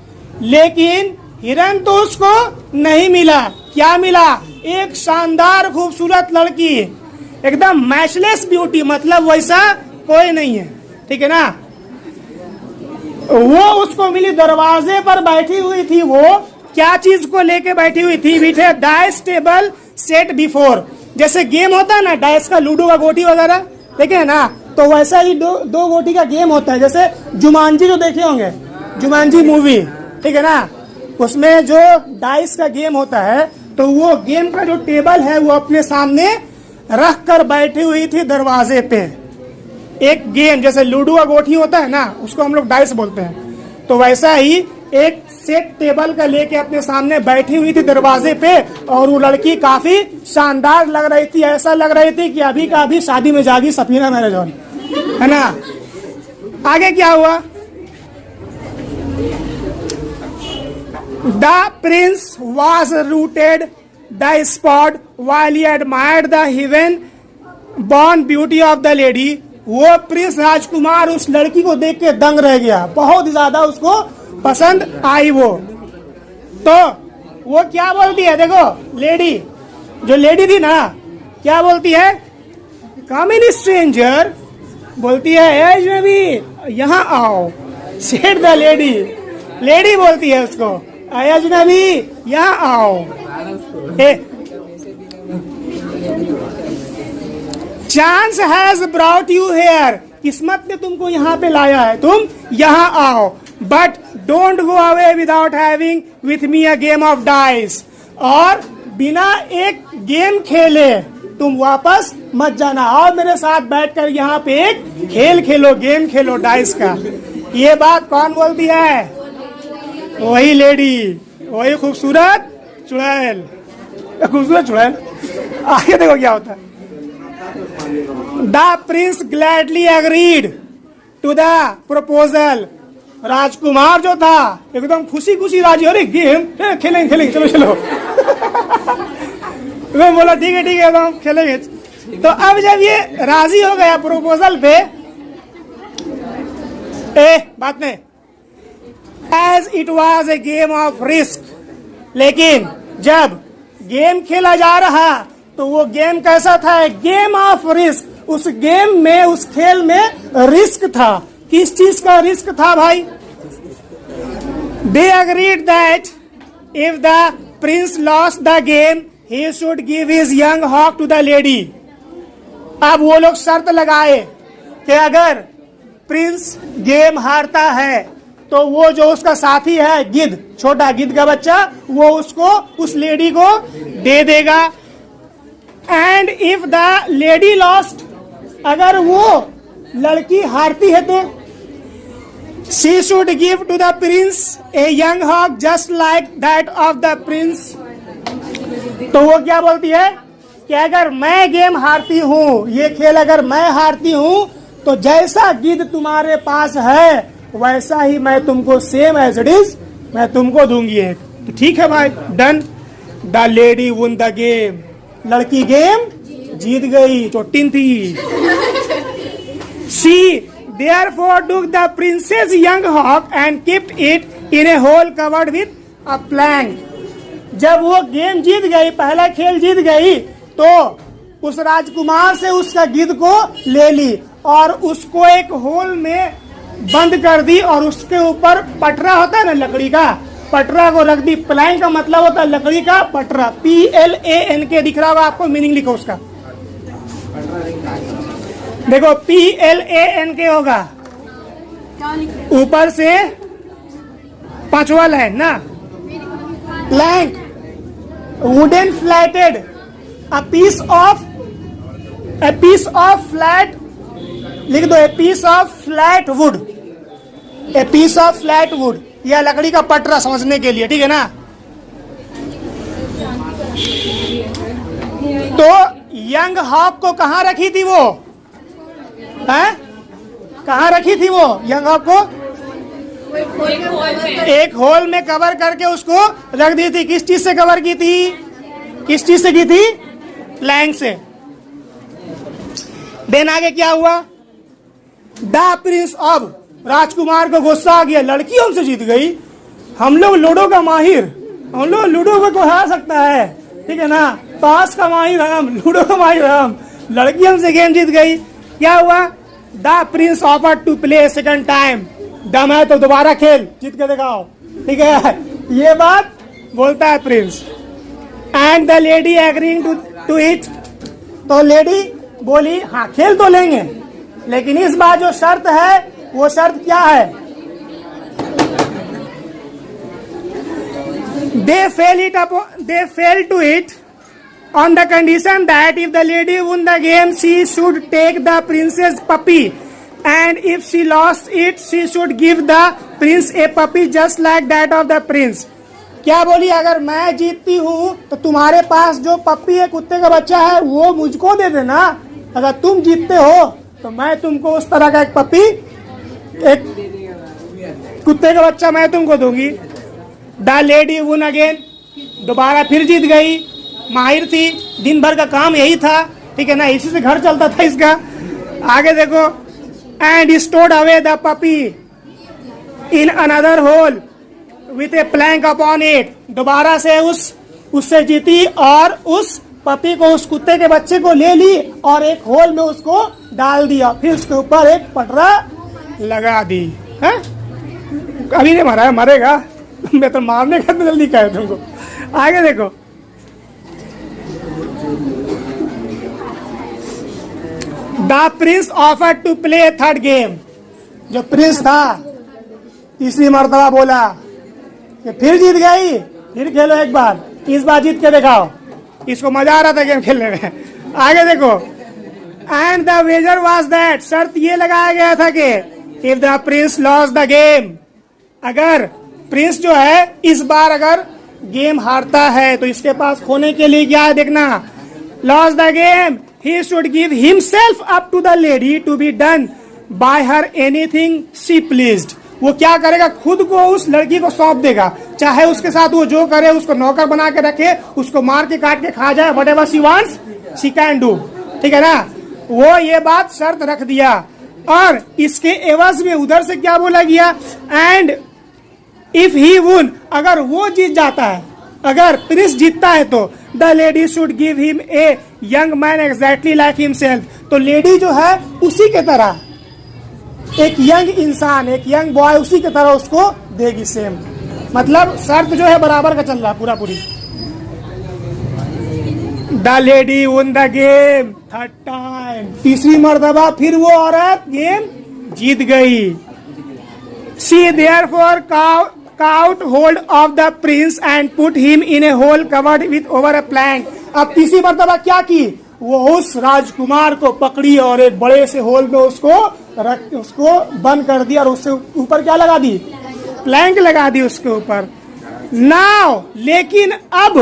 लेकिन हिरन तो उसको नहीं मिला। क्या मिला? एक शानदार खूबसूरत लड़की, एकदम मैचलेस ब्यूटी, मतलब वैसा कोई नहीं है, ठीक है ना। वो उसको मिली, दरवाजे पर बैठी हुई थी। वो क्या चीज को लेके बैठी हुई थी? With a dice table set before, जैसे गेम होता है ना डाइस का, लूडो का गोटी वगैरह देखे ना, तो वैसा ही दो गोटी का गेम होता है। जैसे जुमानजी जो देखे होंगे, जुमानजी मूवी, ठीक है ना, उसमें जो डाइस का गेम होता है, तो वो गेम का जो टेबल है वो अपने सामने रख कर बैठी हुई थी दरवाजे पे। एक गेम जैसे लूडो का गोटी होता है ना, उसको हम लोग डाइस बोलते हैं, तो वैसा ही एक सेट टेबल का लेके अपने सामने बैठी हुई थी दरवाजे पे। और वो लड़की काफी शानदार लग रही थी, ऐसा लग रही थी कि अभी का अभी शादी में जागी सफीना मैरिज हॉल, है ना। आगे क्या हुआ? The Prince was rooted the spot while he admired the heaven born beauty of the lady, वो प्रिंस राजकुमार उस लड़की को देख के दंग रह गया, बहुत ही ज्यादा उसको पसंद आई वो। तो वो क्या बोलती है, देखो लेडी, जो लेडी थी ना, क्या बोलती है? कम इन स्ट्रेंजर, बोलती है ए अजनबी यहाँ आओ। सेड द लेडी, लेडी बोलती है उसको, ए अजनबी यहाँ आओ। Chance has brought you here, किस्मत ने तुमको यहाँ पे लाया है, तुम यहाँ आओ। But don't go away without having with me a game of dice, और बिना एक गेम खेले तुम वापस मत जाना, और मेरे साथ बैठकर यहाँ पे एक खेल खेलो, गेम खेलो डाइस का। ये बात कौन बोलती है? वही लेडी, वही खूबसूरत चुड़ैल, खूबसूरत चुड़ैल। आगे देखो क्या होता है। The prince gladly agreed to the proposal, राजकुमार जो था एकदम खुशी खुशी राजी, अरे गेम खेलेंगे खेलेंगे, चलो चलो। वो बोला ठीक है एकदम खेलेंगे। तो अब जब ये राजी हो गया प्रपोजल पे, बात नहीं, as it was a game of risk, लेकिन जब गेम खेला जा रहा तो वो गेम कैसा था? Game of risk. उस गेम में, उस खेल में रिस्क था। किस चीज का रिस्क था भाई? They agreed that if the prince lost the game he should give his young hawk to the lady. अब वो लोग शर्त लगाए कि अगर प्रिंस गेम हारता है तो वो जो उसका साथी है गिद्ध, छोटा गिद्ध का बच्चा, वो उसको उस लेडी को दे देगा। And if the lady lost, अगर वो लड़की हारती है तो she should give to the prince a young hawk just like that of the prince. तो वो क्या बोलती है कि अगर मैं गेम हारती हूं, ये खेल अगर मैं हारती हूं, तो जैसा गिद्ध तुम्हारे पास है वैसा ही मैं तुमको सेम एज इट इज मैं तुमको दूंगी एक। तो ठीक है भाई, done. The lady won the game, लड़की गेम जीत गई, चोटिन थी। She therefore took the princess young hawk and kept it in a hole covered with a plank। जब वो गेम जीत गई, पहला खेल जीत गई, तो उस राजकुमार से उसका गिद्ध को ले ली और उसको एक होल में बंद कर दी और उसके ऊपर पटरा होता है ना लकड़ी का, पटरा को रख दी। प्लैंक का मतलब होता है लकड़ी का पटरा, PLANK दिख रहा होगा आपको, मीनिंग लिखो उसका, देखो PLANK होगा, ऊपर से पांचवा लाइन ना, plank, wooden flatted, a piece of flat, लिख दो, a piece of flat wood, a piece of flat wood, यह लकड़ी का पटरा समझने के लिए, ठीक है ना। तो यंग हॉक को कहाँ रखी थी वो, है कहाँ रखी थी वो यंग हॉक को? एक होल में कवर करके उसको रख दी थी। किस चीज से कवर की थी, किस चीज से की थी? प्लैंक से। देन आगे क्या हुआ? द प्रिंस, अब राजकुमार को गुस्सा आ गया, लड़की हमसे जीत गई, हम लोग लूडो का माहिर, हम लोग लूडो को हरा सकता है, ठीक है ना, ताश का माहिर हम, लूडो का माहिर हम, लड़की हमसे गेम जीत गई। क्या हुआ? The prince offer to play second time, दम है तो दोबारा खेल, जीत के दिखाओ, ठीक है, ये बात बोलता है prince. And the lady agreeing to it, तो लेडी बोली हाँ खेल तो लेंगे, लेकिन इस बार जो शर्त है वो शर्त क्या है? They fell to it on the condition that if the lady won the game, she should take the princess puppy, and if she lost it, she should give the prince a puppy just like that of the prince। क्या बोली? अगर मैं जीतती हूँ तो तुम्हारे पास जो पप्पी है, कुत्ते का बच्चा है, वो मुझको दे देना। अगर तुम जीतते हो तो मैं तुमको उस तरह का एक पप्पी, एक कुत्ते का बच्चा मैं तुमको दूंगी। द लेडी वुन अगेन, दोबारा फिर जीत गई, माहिर थी, दिन भर का काम यही था, ठीक है ना, इसी से घर चलता था इसका। आगे देखो, and stored away the puppy in another whole with a plank upon it, दोबारा से उससे जीती और उस पपी को, उस कुत्ते के बच्चे को ले ली और एक होल में उसको डाल दिया, फिर उसके ऊपर एक पटरा लगा दी। है अभी नहीं मरा है, मरेगा, मैं तो मारने का जल्दी कहे तुमको। आगे देखो, the prince offer to play third game, जो प्रिंस था तीसरी मर्तबा बोला कि फिर जीत गई, फिर खेलो एक बार, इस बार जीत के दिखाओ, इसको मजा आ रहा था गेम खेलने में। आगे देखो, and the wager was that, शर्त ये लगाया गया था कि if the prince loss the game, अगर प्रिंस जो है इस बार अगर गेम हारता है तो इसके पास खोने के लिए क्या है देखना, loss the game he should give himself up to the lady to be done by her anything she pleased. वो क्या करेगा? खुद को उस लड़की को सौंप देगा, चाहे उसके साथ वो जो करे, उसको नौकर बना के रखे, उसको मार के काट के खा जाए, whatever she wants she can do, ठीक है ना। वो ये बात शर्त रख दिया और इसके एवज में उधर से क्या बोला गया? एंड इफ ही वुन, अगर वो जीत जाता है, अगर प्रिंस जीतता है तो the lady should give him a young man exactly like himself, तो लेडी जो है उसी के तरह, एक यंग इंसान, एक यंग बॉय उसी की तरह उसको देगी सेम। मतलब शर्त जो है बराबर का चल रहा पूरा पूरी। The lady won the game third time, तीसरी मर्तबा फिर वो औरत गेम जीत गई। She therefore caught hold of the prince and put him in a hole covered with over a plank। अब तीसरी मर्तबा क्या की, वो उस राजकुमार को पकड़ी और एक बड़े से होल में उसको बंद कर दिया और उससे ऊपर क्या लगा दी, प्लैंक लगा दी उसके ऊपर। नाउ लेकिन अब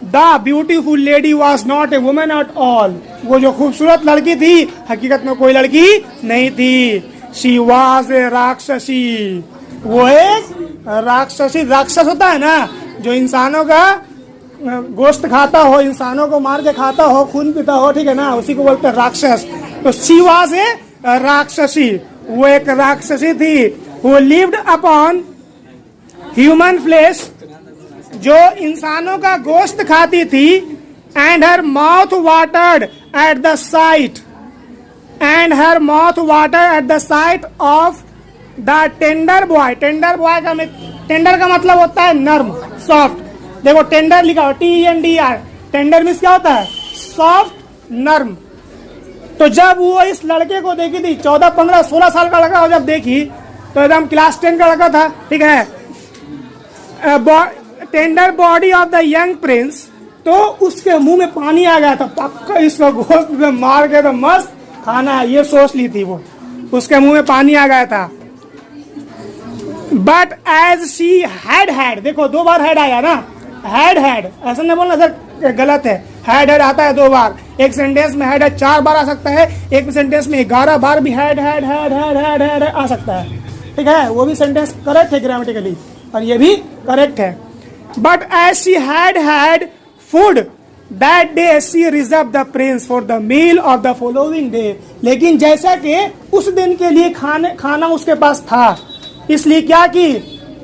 the beautiful lady was not a women at all, वो जो खूबसूरत लड़की थी हकीकत में कोई लड़की नहीं थी। शी वॉज ए राक्षसी, वो एक राक्षसी, राक्षस होता है ना जो इंसानों का गोश्त खाता हो, इंसानों को मार के खाता हो, खून पीता हो, ठीक है ना, उसी को बोलते हैं राक्षस। तो शी वॉज ए राक्षसी, वो एक राक्षसी थी। वो लिव्ड अपॉन ह्यूमन फ्लेश, जो इंसानों का गोश्त खाती थी। And her mouth watered eight the sight, and her mouth watered eight the site of the tender boy. Tender boy का टेंडर का मतलब होता है नर्म, सॉफ्ट। देखो टेंडर लिखा हो TENDR, टेंडर मीन्स क्या होता है, सॉफ्ट, नर्म। तो जब वो इस लड़के को देखी थी, 14, 15, 16 साल का लड़का हो, जब देखी तो एकदम क्लास 10 का लड़का था, ठीक है। Tender body of the young Prince, तो उसके मुंह में पानी आ गया था, पक्का इसको गोश्त में मार के तो मस्त खाना है, ये सोच ली थी वो, उसके मुंह में पानी आ गया था। बट एज शी हैड, देखो 2 बार हैड आया ना, हैड ऐसा नहीं बोलना सर, गलत है। हैड आता है 2 बार, एक सेंटेंस में हैड 4 बार आ सकता है, एक सेंटेंस में 11 बार भी हैड आ सकता है, ठीक है। वो भी सेंटेंस करेक्ट है ग्रामेटिकली और ये भी करेक्ट है। But as she had food that day, she reserve the prince for the meal of the following day. लेकिन जैसा कि उस दिन के लिए खाना उसके पास था, इसलिए क्या की,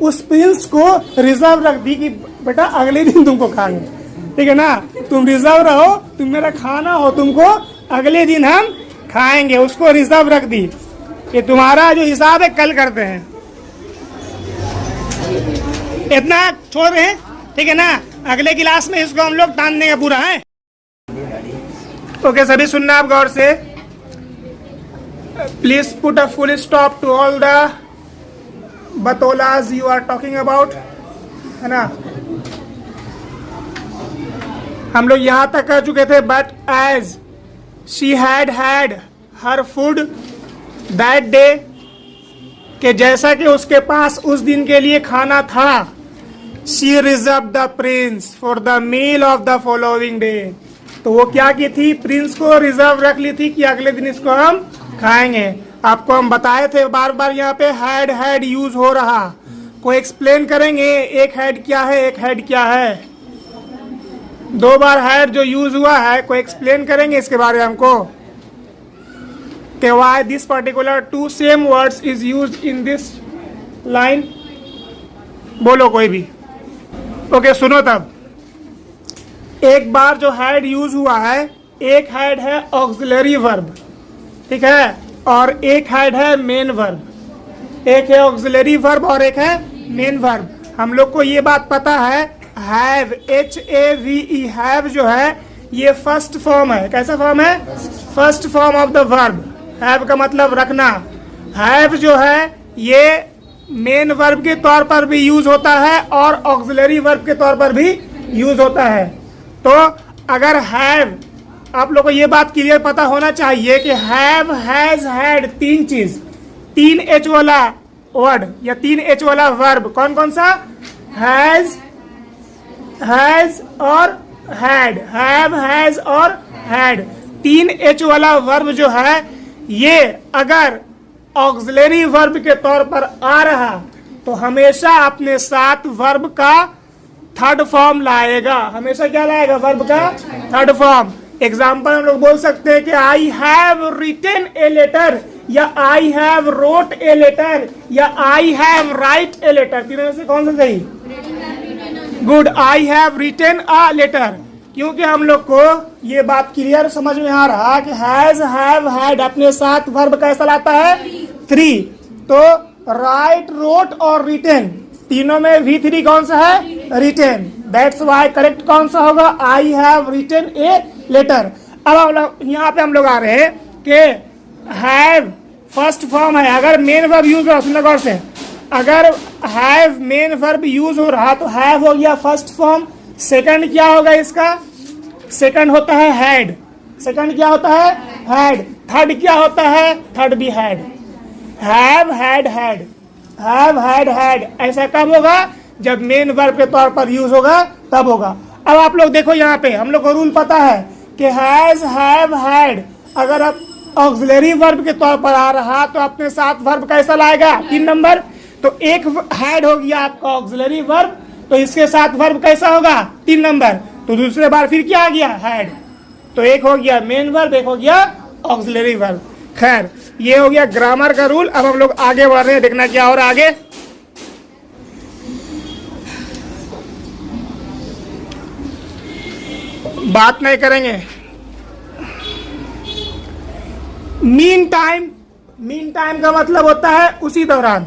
उस प्रिंस को रिजर्व रख दी कि बेटा अगले दिन तुमको खाएंगे, ठीक है ना, तुम रिजर्व रहो, तुम मेरा खाना हो, तुमको अगले दिन हम खाएंगे, उसको रिजर्व रख दी कि तुम्हारा जो हिसाब है कल करते हैं। इतना छोड़ रहे हैं, ठीक है ना, अगले क्लास में इसको हम लोग टान देंगे पूरा है। ओके सभी सुनना आप गौर से। Please put a full stop to all the बतौलाज यू आर टॉकिंग अबाउट, है ना। हम लोग यहां तक कर चुके थे। But as she had her food that day, कि जैसा कि उसके पास उस दिन के लिए खाना था। She reserve the prince for the meal of the following day, तो वो क्या की थी, प्रिंस को रिजर्व रख ली थी कि अगले दिन इसको हम खाएंगे। आपको हम बताए थे बार बार यहाँ पे हैड यूज हो रहा, को एक्सप्लेन करेंगे, एक हैड क्या है, एक हैड क्या है। 2 बार हैड जो यूज हुआ है को एक्सप्लेन करेंगे इसके बारे में हमको, कि why this particular 2 same words is used in this line. बोलो कोई भी। ओके सुनो तब, एक बार जो हैड यूज हुआ है, एक हैड है ऑक्सिलरी वर्ब, ठीक है, और एक हैड है मेन वर्ब। एक है ऑक्सिलरी वर्ब और एक है मेन वर्ब। हम लोग को ये बात पता है, हैव, HAVE, हैव जो है ये फर्स्ट फॉर्म है। कैसा फॉर्म है, first form of the verb. Have का मतलब रखना। हैव जो है ये मेन वर्ब के तौर पर भी यूज होता है और ऑक्सिलरी वर्ब के तौर पर भी यूज होता है। तो अगर हैव, आप लोग को ये बात क्लियर पता होना चाहिए कि हैव, हैज, हैड, 3 चीज, 3 H वाला वर्ड या 3 H वाला वर्ब। कौन कौन सा, हैज और हैड, हैव, हैज और हैड। 3 H वाला वर्ब जो है ये अगर ऑक्सिलरी वर्ब के तौर पर आ रहा तो हमेशा अपने साथ वर्ब का थर्ड फॉर्म लाएगा। हमेशा क्या लाएगा, वर्ब का थर्ड फॉर्म। एग्जाम्पल हम लोग बोल सकते हैं कि I have written a letter, या I have wrote a letter, या I have write a letter. तीनों में से कौन सा सही, good, I have written a letter. क्योंकि हम लोग को ये बात क्लियर समझ में आ रहा कि हैज, हैव, हैड अपने साथ वर्ब कैसा लाता है, 3। तो राइट, रोट और रिटेन, तीनों में V3 कौन सा है, रिटेन। दैट्स वाई करेक्ट कौन सा होगा? I have written a letter. अब यहाँ पे हम लोग आ रहे हैं कि हैव फर्स्ट फॉर्म है, अगर मेन वर्ब यूज हो रहा, सुनना गौर से, अगर हैव मेन वर्ब यूज हो रहा तो हैव हो गया फर्स्ट फॉर्म। सेकंड क्या होगा इसका? सेकंड होता है हैड। सेकंड क्या होता है? हैड। थर्ड क्या होता है? थर्ड भी had. Have had had, have had had, ऐसा कब होगा? जब मेन वर्ब के तौर पर यूज होगा तब होगा। अब आप लोग देखो यहाँ पे हम लोग को रूल पता है कि हैज हैव हैड अगर अब ऑक्सिलरी वर्ब के तौर पर आ रहा तो अपने साथ वर्ब कैसा लाएगा? 3 नंबर। तो एक हैड हो गया आपका ऑक्सिलरी वर्ब, तो इसके साथ वर्ब कैसा होगा? 3 नंबर। तो दूसरे बार फिर क्या आ गया? हैड। तो एक हो गया मेन वर्ब, एक हो गया ऑक्सिलरी वर्ब। खैर ये हो गया ग्रामर का रूल। अब हम लोग आगे बढ़ रहे हैं, देखना क्या और आगे। बात नहीं करेंगे। मीन टाइम, मीन टाइम का मतलब होता है उसी दौरान,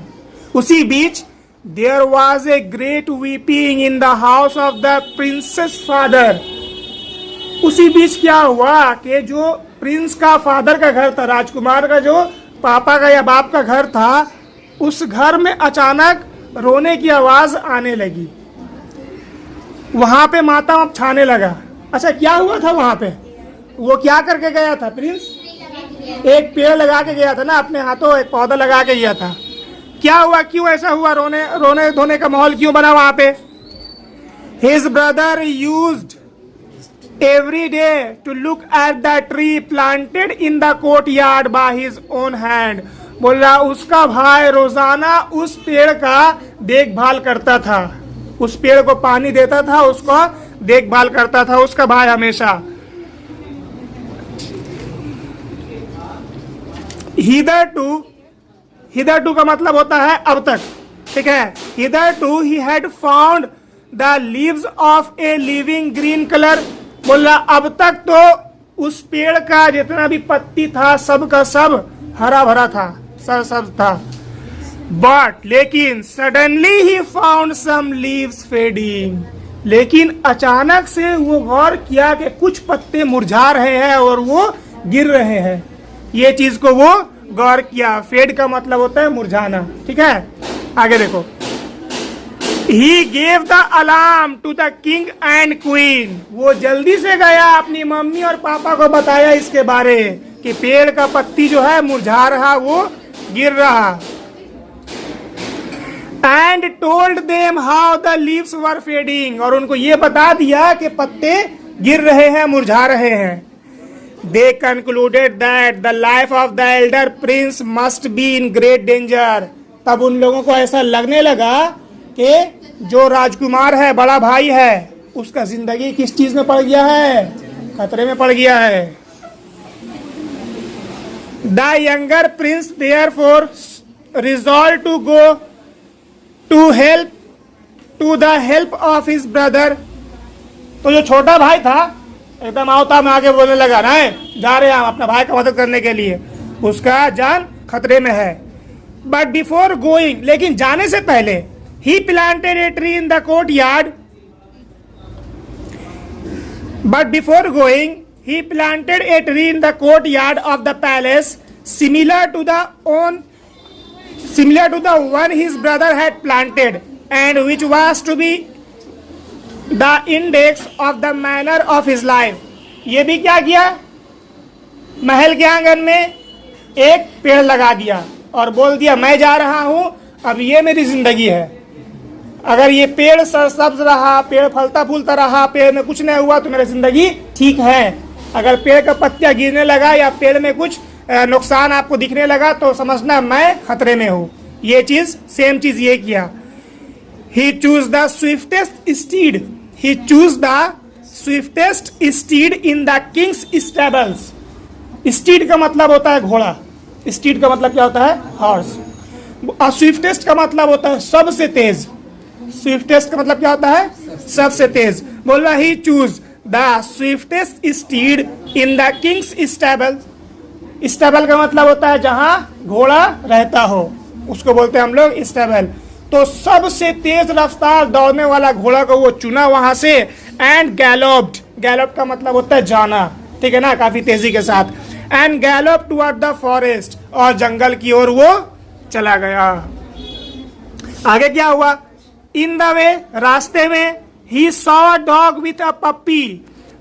उसी बीच। There was a great weeping in the house of the princes father. उसी बीच क्या हुआ कि जो प्रिंस का फादर का घर था, राजकुमार का जो पापा का या बाप का घर था, उस घर में अचानक रोने की आवाज आने लगी। वहां पे माता छाने लगा। अच्छा क्या हुआ था वहां पे? वो क्या करके गया था प्रिंस? एक पेड़ लगा के गया था ना, अपने हाथों एक पौधा लगा के गया था। क्या हुआ? क्यों ऐसा हुआ? रोने धोने का माहौल क्यों बना वहां पे? His brother used every day to look at the tree planted in the courtyard by his own hand। बोल रहा उसका भाई रोजाना उस पेड़ का देखभाल करता था, उस पेड़ को पानी देता था, उसको देखभाल करता था उसका भाई हमेशा। hitherto का मतलब होता है अब तक, ठीक है। hitherto he had found the leaves of a living green color। बोल रहा अब तक तो उस पेड़ का जितना भी पत्ती था सब का सब हरा भरा था, सब था। बट लेकिन suddenly he found some leaves fading. लेकिन अचानक से वो गौर किया कि कुछ पत्ते मुरझा रहे हैं और वो गिर रहे हैं। ये चीज को वो गौर किया। फेड का मतलब होता है मुरझाना, ठीक है। आगे देखो। He gave the alarm to the king and queen। वो जल्दी से गया अपनी मम्मी और पापा को बताया इसके बारे कि पेड़ का पत्ती जो है मुरझा रहा, वो गिर रहा। And told them how the leaves were fading। और उनको ये बता दिया कि पत्ते गिर रहे हैं, मुरझा रहे हैं। They concluded that the life of the elder prince must be in great danger। तब उन लोगों को ऐसा लगने लगा कि जो राजकुमार है, बड़ा भाई है, उसका जिंदगी किस चीज में पड़ गया है? खतरे में पड़ गया है। The younger prince therefore resolve to go to the help of his brother. तो जो छोटा भाई था एकदम आवता में आगे बोलने लगा, ना जा रहे हैं हम अपना भाई का मदद करने के लिए, उसका जान खतरे में है। बट बिफोर गोइंग, लेकिन जाने से पहले, he planted a tree in the courtyard। but before going he planted a tree in the courtyard of the palace similar to the one his brother had planted, and which was to be the index of the manner of his life। ये भी क्या किया? महल के आंगन में एक पेड़ लगा दिया और बोल दिया मैं जा रहा हूं, अब ये मेरी जिंदगी है। अगर ये पेड़ सब्ज रहा, पेड़ फलता फूलता रहा, पेड़ में कुछ नहीं हुआ तो मेरी जिंदगी ठीक है। अगर पेड़ का पत्तियां गिरने लगा या पेड़ में कुछ नुकसान आपको दिखने लगा तो समझना मैं खतरे में हूं। ये चीज सेम चीज ये किया। He chose the swiftest steed। He chose the swiftest steed in the king's stables। Stead का मतलब होता है घोड़ा। स्टीड का मतलब क्या होता है? हॉर्स। और स्विफ्टेस्ट का मतलब होता है सबसे तेज। स्विफ्टेस्ट का मतलब क्या होता है? सबसे तेज। बोल रहा he choose the swiftest steed in the king's stable. Stable का मतलब होता है जहां घोड़ा रहता हो, उसको बोलते हैं हम लोग स्टेबल। तो सबसे तेज रफ्तार दौड़ने वाला घोड़ा को वो चुना वहां से, एंड गैलोप्ड, गैलोप का मतलब होता है जाना, ठीक है ना, काफी तेजी के साथ, एंड गैलोप टुवर्ड द फॉरेस्ट, और जंगल की ओर वो चला गया। आगे क्या हुआ? इन द वे, रास्ते में, he saw a dog with a puppy,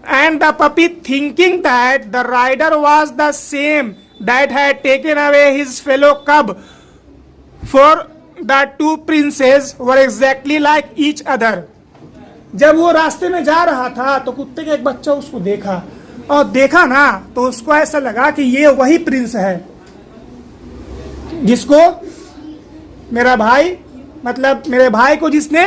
and the puppy thinking that the rider was the same that had taken away his fellow cub, for the two princes were exactly like each other. जब वो रास्ते में जा रहा था तो कुत्ते का एक बच्चा उसको देखा, और देखा ना तो उसको ऐसा लगा कि ये वही प्रिंस है जिसको मेरा भाई, मतलब मेरे भाई को जिसने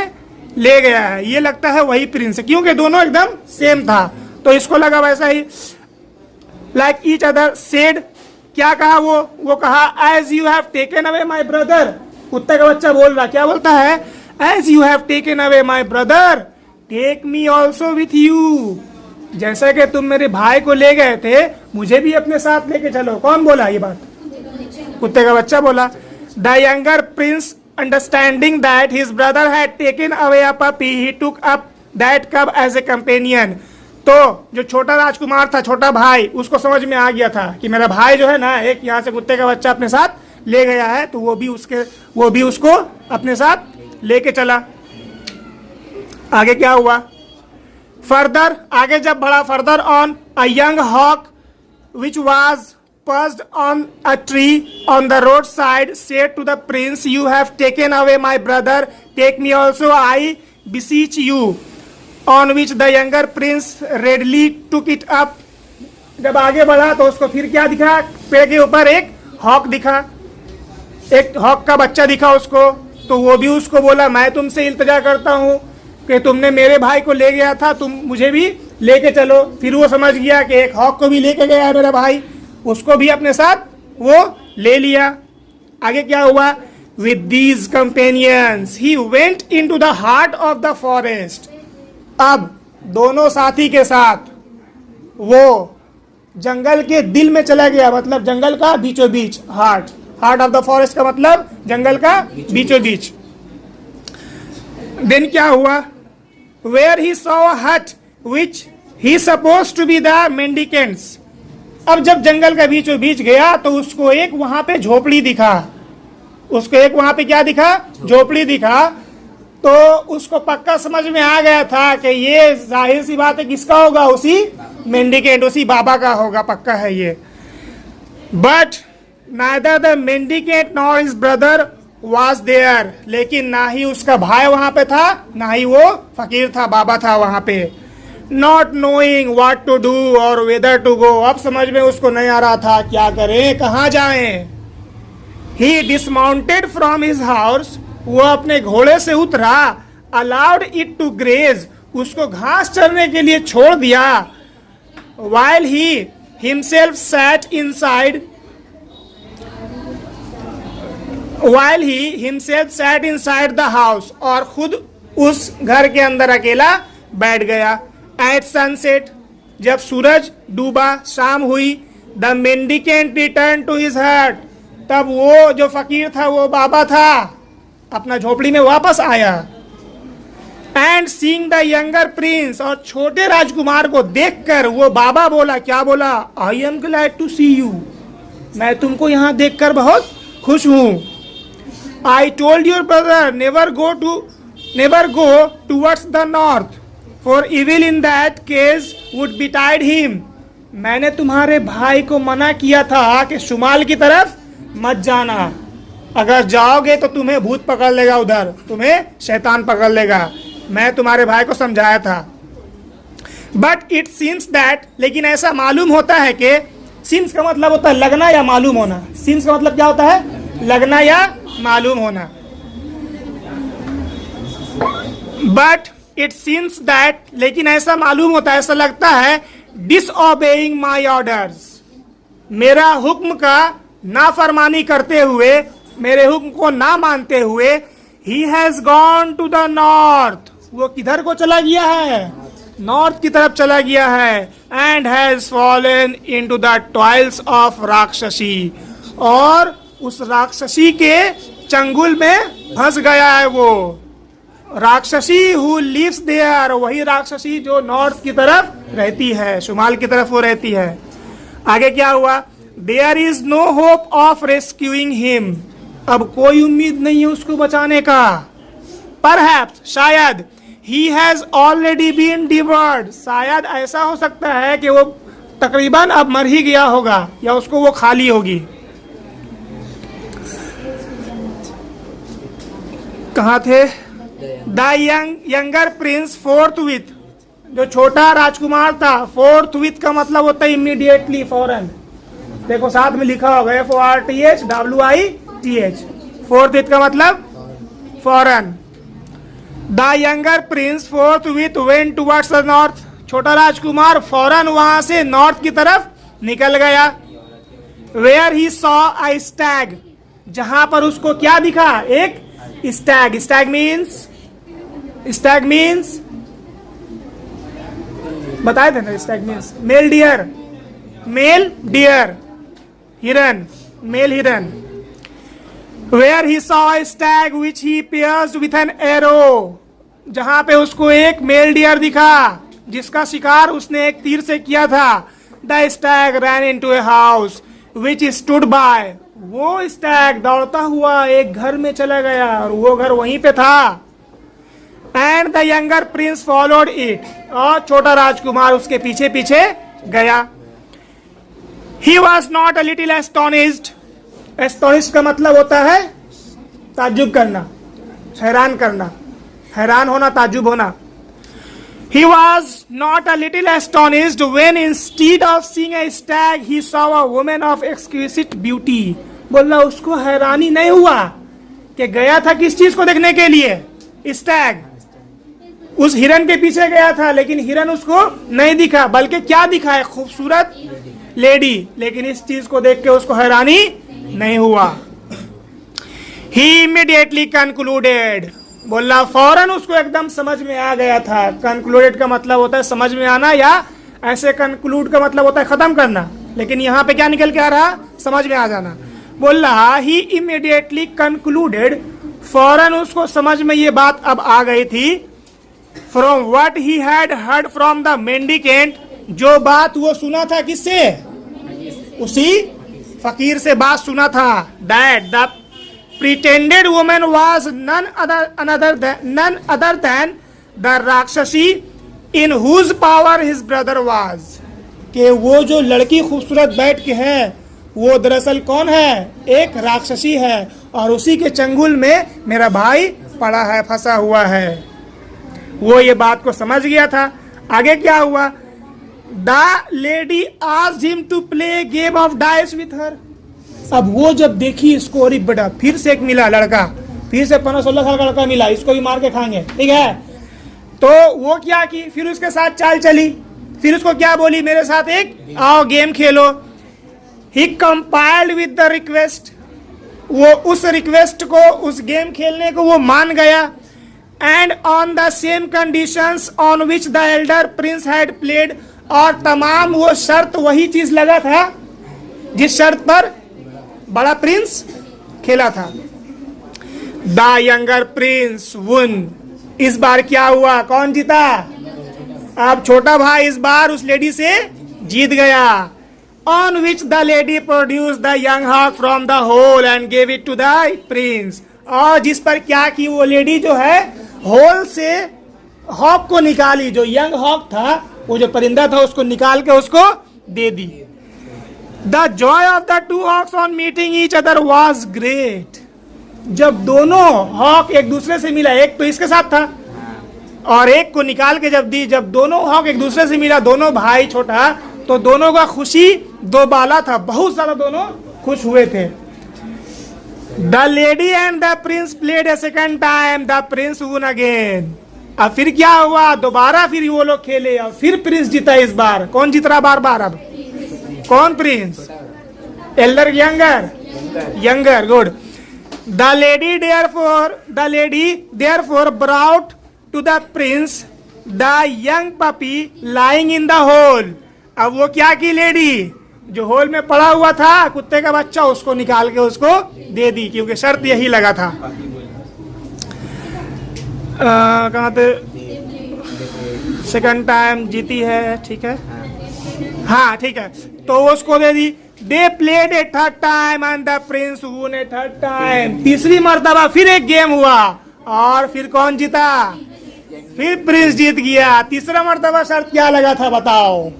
ले गया है, ये लगता है वही प्रिंस है, क्योंकि दोनों एकदम सेम था। तो इसको लगा वैसा ही, लाइक ईच अदर सेड, क्या कहा वो कहा, as you have taken away my brother. कुत्ते का बच्चा बोल रहा, क्या बोलता है? As you have taken away my brother take me also with you. जैसा कि तुम मेरे भाई को ले गए थे, मुझे भी अपने साथ लेके चलो। कौन बोला ये बात? कुत्ते का बच्चा बोला। The younger Prince understanding that his brother had taken away a puppy, he took up that कब एज ए कंपेनियन। तो जो छोटा राजकुमार था, छोटा भाई, उसको समझ में आ गया था कि मेरा भाई जो है ना, एक यहाँ से कुत्ते का बच्चा अपने साथ ले गया है, तो वो भी उसको अपने साथ लेके चला। आगे क्या हुआ? फर्दर, आगे जब बढ़ा, further on, a young hawk which was perched on a tree on the roadside said to the prince, you have taken away my brother, take me also, I beseech you. On which the younger prince readily took it up. जब आगे बढ़ा तो उसको फिर क्या दिखा? पेड़ के ऊपर एक हॉक दिखा, एक हॉक का बच्चा दिखा उसको। तो वो भी उसको बोला, मैं तुमसे इल्तिजा करता हूँ कि तुमने मेरे भाई को ले गया था, तुम मुझे भी लेके चलो। फिर वो समझ गया कि एक हॉक को भी लेके गया है मेरा भाई, उसको भी अपने साथ वो ले लिया। आगे क्या हुआ? With these companions he went into the heart of the forest. अब दोनों साथी के साथ वो जंगल के दिल में चला गया, मतलब जंगल का बीचों बीच, हार्ट ऑफ द फॉरेस्ट का मतलब जंगल का बीचों बीच। देन क्या हुआ? Where he saw a hut which he suppose to be the mendicants. अब जब जंगल का बीचों बीच गया तो उसको एक वहां पे झोपड़ी दिखा, उसको एक वहां पे क्या दिखा? झोपड़ी दिखा। तो उसको पक्का समझ में आ गया था कि ये जाहिर सी बात है किसका होगा? उसी मेंडिकेंट, उसी बाबा का होगा, पक्का है ये। But neither the mendicant nor his brother was there, लेकिन ना ही उसका भाई वहां पे था, ना ही वो फकीर था, बाबा था वहां पे। Not knowing what to do और वेदर टू गो, अब समझ में उसको नहीं आ रहा था क्या करें, कहाँ जाएं। ही डिसमाउंटेड फ्रॉम हिज हाउस, वो अपने घोड़े से उतरा। अलाउड इट टू ग्रेज, उसको घास चरने के लिए छोड़ दिया। while he himself sat inside the house, और खुद उस घर के अंदर अकेला बैठ गया। At sunset, जब सूरज डूबा, शाम हुई, the mendicant returned to his hut, तब वो जो फकीर था, वो बाबा था, अपना झोपड़ी में वापस आया। And seeing the younger prince, और छोटे राजकुमार को देखकर वो बाबा बोला, क्या बोला? I am glad to see you, मैं तुमको यहाँ देखकर बहुत खुश हूँ। I told your brother never go towards the north, for evil in that case would betide him, मैंने तुम्हारे भाई को मना किया था कि शुमाल की तरफ मत जाना, अगर जाओगे तो तुम्हें भूत पकड़ लेगा, उधर तुम्हें शैतान पकड़ लेगा, मैं तुम्हारे भाई को समझाया था। बट इट सीम्स दैट, लेकिन ऐसा मालूम होता है कि, सीम्स का मतलब होता है लगना या मालूम होना, सीम्स का मतलब क्या होता है? लगना या मालूम होना। बट इट सीम्स दैट, लेकिन ऐसा मालूम होता है, ऐसा लगता है, डिसओबेइंग माई ऑर्डर्स, मेरा हुक्म का नाफरमानी करते हुए, मेरे हुक्म को ना मानते हुए, he has gone to the north, वो किधर को चला गया है? नॉर्थ की तरफ चला गया है। And has fallen into the toils of राक्षसी, और उस राक्षसी के चंगुल में फंस गया है वो। राक्षसी हु लिव्स देयर, वही राक्षसी जो नॉर्थ की तरफ रहती है, शुमाल की तरफ वो रहती है। आगे क्या हुआ? There is no hope of rescuing him, अब कोई उम्मीद नहीं है उसको बचाने का। परहैप्स, शायद, ही हैज ऑलरेडी बीन डिवर्ड, शायद ऐसा हो सकता है कि वो तकरीबन अब मर ही गया होगा या उसको वो खाली होगी। कहाँ थे? The younger Prince fourth with, जो छोटा राजकुमार था, फोर्थ विथ का मतलब होता है इमीडिएटली, फौरन। देखो साथ में लिखा होगा FORTHWITH, फोर्थ विथ का मतलब फौरन। The younger Prince fourth with went towards the north, छोटा राजकुमार फौरन वहां से नॉर्थ की तरफ निकल गया। Where he saw a stag, जहां पर उसको क्या दिखा? एक स्टैग। स्टैग मीन्स बताए थे ना, स्टैग मीन्स मेल डियर, हिरन, मेल हिरन। Where he saw a stag which he pierced with an arrow, जहां पे उसको एक मेल डियर दिखा जिसका शिकार उसने एक तीर से किया था। The Stag ran into a house which stood by, वो स्टैग दौड़ता हुआ एक घर में चला गया और वो घर वहीं पे था। And the younger Prince followed it, और छोटा राजकुमार उसके पीछे पीछे गया। He was not a little astonished, astonished का मतलब होता है ताज्जुब करना, हैरान करना, हैरान होना, ताज्जुब होना। He was not a little astonished when instead of seeing a stag he saw a woman of exquisite beauty, बोला उसको हैरानी नहीं हुआ कि गया था किस चीज को देखने के लिए? स्टैग। उस हिरन के पीछे गया था लेकिन हिरन उसको नहीं दिखा, बल्कि क्या दिखा है? खूबसूरत लेडी। लेकिन इस चीज को देख के उसको हैरानी नहीं हुआ। He immediately concluded, बोला फौरन उसको एकदम समझ में आ गया था। कंक्लूडेड का मतलब होता है समझ में आना, या ऐसे कंक्लूड का मतलब होता है खत्म करना, लेकिन यहाँ पे क्या निकल के आ रहा? समझ में आ जाना। बोल रहा ही इमीडिएटली कंक्लूडेड, फौरन उसको समझ में ये बात अब आ गई थी। From what he had heard from the mendicant, जो बात वो सुना था किससे? उसी फकीर से बात सुना था। That the pretended woman was none other than the राक्षसी in whose power his brother was, कि वो जो लड़की खूबसूरत बैठ के है वो दरअसल कौन है? एक राक्षसी है, और उसी के चंगुल में मेरा भाई पड़ा है, फंसा हुआ है। वो ये बात को समझ गया था। आगे क्या हुआ? The lady asked him to play game of dice with her, अब वो जब देखी इसको, अरे बेटा फिर से एक मिला लड़का, फिर से 15-16 साल का लड़का मिला, इसको भी मार के खाएंगे, ठीक है? तो वो क्या की, फिर उसके साथ चाल चली, फिर उसको क्या बोली? मेरे साथ एक आओ game Khelo. He compiled with the request, वो उस रिक्वेस्ट को, उस गेम खेलने को वो मान गया। And on the same conditions on which the elder Prince had played, और तमाम वो शर्त वही चीज लगा था जिस शर्त पर बड़ा प्रिंस खेला था। द यंगर प्रिंस वुन, इस बार क्या हुआ? कौन जीता? अब छोटा भाई इस बार उस लेडी से जीत गया। On which the lady produce the young hawk from the hole and gave it to the prince, और जिस पर क्या की, वो लेडी जो है होल से हॉक को निकाली, जो यंग हॉक था, वो जो परिंदा था, उसको निकाल के उसको दे दी। The joy of the two hawks on meeting each other was great, जब दोनों हॉक एक दूसरे से मिला, एक तो इसके साथ था और एक को निकाल के जब दी, जब दोनों हॉक एक दूसरे से मिला, दोनों भाई छोटा, तो दोनों का खुशी दो बाला था, बहुत ज्यादा दोनों खुश हुए थे। The lady and the prince played a second time, the prince won again. अब फिर क्या हुआ? दोबारा फिर वो लोग खेले और फिर प्रिंस जीता। इस बार कौन जीत रहा? बार बार अब कौन prince? Elder, younger? Younger, good. The lady therefore brought to the prince the young puppy lying in the hole. अब वो क्या की लेडी? जो होल में पड़ा हुआ था कुत्ते का बच्चा, उसको निकाल के उसको दे दी, क्योंकि शर्त यही लगा था। कहाँ थे? सेकंड टाइम जीती है, ठीक है, हाँ ठीक है, तो उसको दे दी। They played a third time and the prince won a third time. तीसरी मर्तबा फिर एक गेम हुआ और फिर कौन जीता? फिर प्रिंस जीत गया। तीसरा मर्तबा शर्त क्या लगा था बताओ?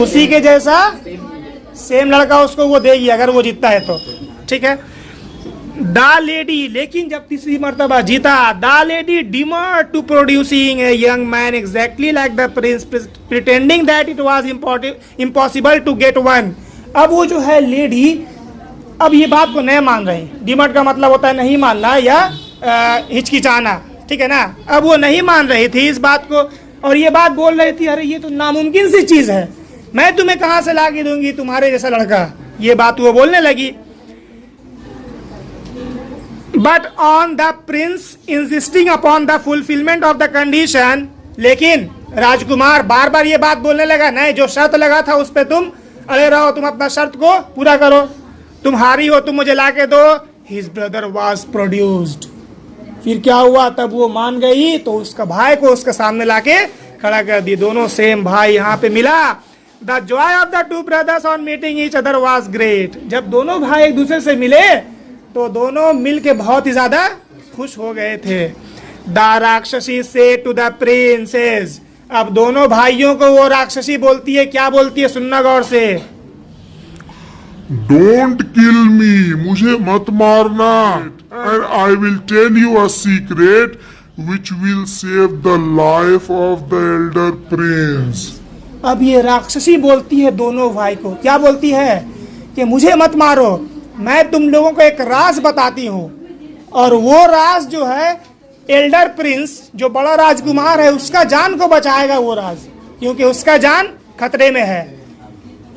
उसी के जैसा सेम लड़का उसको वो देगी अगर वो जीतता है तो, ठीक है। द लेडी, लेकिन जब तीसरी मर्तबा जीता, the lady demurred to producing a young man exactly like the prince, pretending that it was impossible to get one. अब वो जो है लेडी अब ये बात को नहीं मान रही। डिमर्ड का मतलब होता है नहीं मानना या हिचकिचाना, ठीक है ना। अब वो नहीं मान रही थी इस बात को और ये बात बोल रही थी, अरे ये तो नामुमकिन सी चीज है, मैं तुम्हें कहां से ला के दूंगी तुम्हारे जैसा लड़का। ये बात वो बोलने लगी। But on the Prince insisting upon the fulfilment of the condition, लेकिन राजकुमार बार बार ये बात बोलने लगा, नहीं जो शर्त लगा था उस पर तुम अड़े रहो, तुम अपना शर्त को पूरा करो, तुम हारी हो, तुम मुझे ला के दो। His brother was produced. फिर क्या हुआ? तब वो मान गई तो उसका भाई को उसके सामने लाके खड़ा कर दी। दोनों सेम भाई यहाँ पे मिला। The joy of the two brothers on meeting each other was great. जब दोनों भाई एक दूसरे से मिले तो दोनों मिल के बहुत ही ज्यादा खुश हो गए थे। द राक्षसी से टू द प्रिंसेस। अब दोनों भाइयों को वो राक्षसी बोलती है, क्या बोलती है सुनना गौर से। डोंट किल मी, मुझे मत मारना, and I will tell you a secret which will save the life of the elder prince. अब ये राक्षसी बोलती है दोनों भाई को, क्या बोलती है कि मुझे मत मारो, मैं तुम लोगों को एक राज बताती हूँ, और वो राज जो है एल्डर प्रिंस जो बड़ा राजकुमार है उसका जान को बचाएगा वो राज, क्योंकि उसका जान खतरे में है।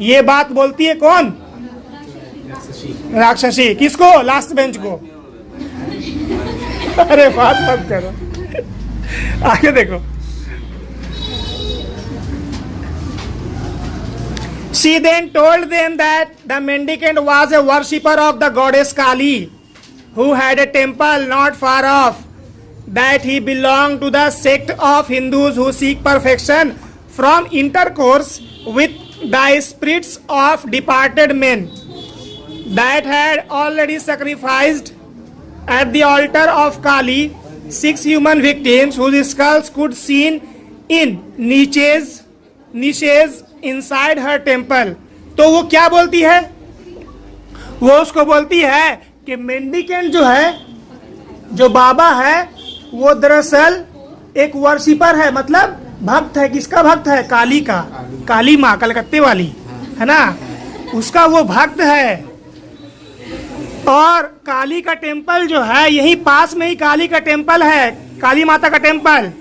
ये बात बोलती है कौन? राक्षसी। किसको? लास्ट बेंच को। अरे बात मत करो, आगे देखो। She then told them that the mendicant was a worshipper of the goddess Kali, who had a temple not far off, that he belonged to the sect of Hindus who seek perfection from intercourse with the spirits of departed men, that had already sacrificed at the altar of Kali 6 human victims whose skulls could seen in niches inside her temple। तो वो क्या बोलती है? वो उसको बोलती है कि मेंडिकेंट जो है, जो बाबा है, वो दरअसल एक वर्शिपर है, मतलब भक्त है। किसका भक्त है? काली का। काली माँ कलकत्ते वाली है ना, उसका वो भक्त है। और काली का टेम्पल जो है यही पास में ही काली का टेम्पल है, काली माता का temple.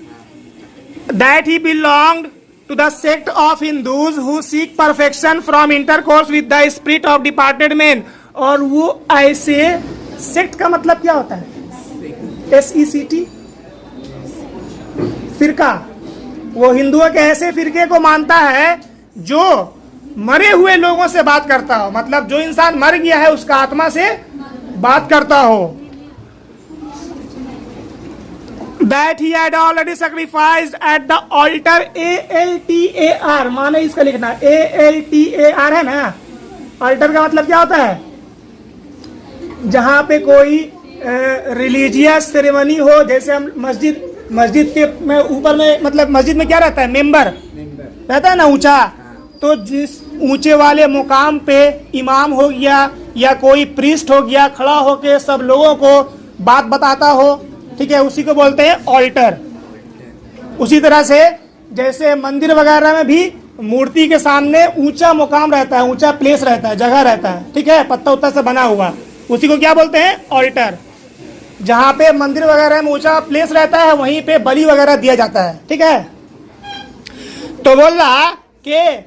That he belonged to the sect of Hindus who seek perfection from intercourse with the spirit of departed men। और वो ऐसे सेक्ट का मतलब क्या होता है? SECT, फिरका। वो हिंदुओं के ऐसे फिरके को मानता है जो मरे हुए लोगों से बात करता हो, मतलब जो इंसान मर गया है उसका आत्मा से बात करता हो। That he had already sacrificed at the altar, ALTAR, माने इसका लिखना ALTAR है ना। अल्टर का मतलब क्या होता है? जहां पे कोई रिलीजियस सेरेमनी हो, जैसे हम मस्जिद के में ऊपर में, मतलब मस्जिद में क्या रहता है? मेंबर रहता है ना ऊंचा। तो जिस ऊंचे वाले मुकाम पे इमाम हो गया या कोई प्रीस्ट हो गया, खड़ा होके सब लोगों को बात बताता हो, ठीक है, उसी को बोलते हैं ऑल्टर। उसी तरह से जैसे मंदिर वगैरह में भी मूर्ति के सामने ऊंचा मुकाम रहता है, ऊंचा प्लेस रहता है, जगह रहता है, ठीक है, पत्ता उत्ता से बना हुआ, उसी को क्या बोलते हैं? ऑल्टर। जहाँ पे मंदिर वगैरह में ऊंचा प्लेस रहता है वहीं पे बलि वगैरह दिया जाता है, ठीक है। तो बोल रहा कि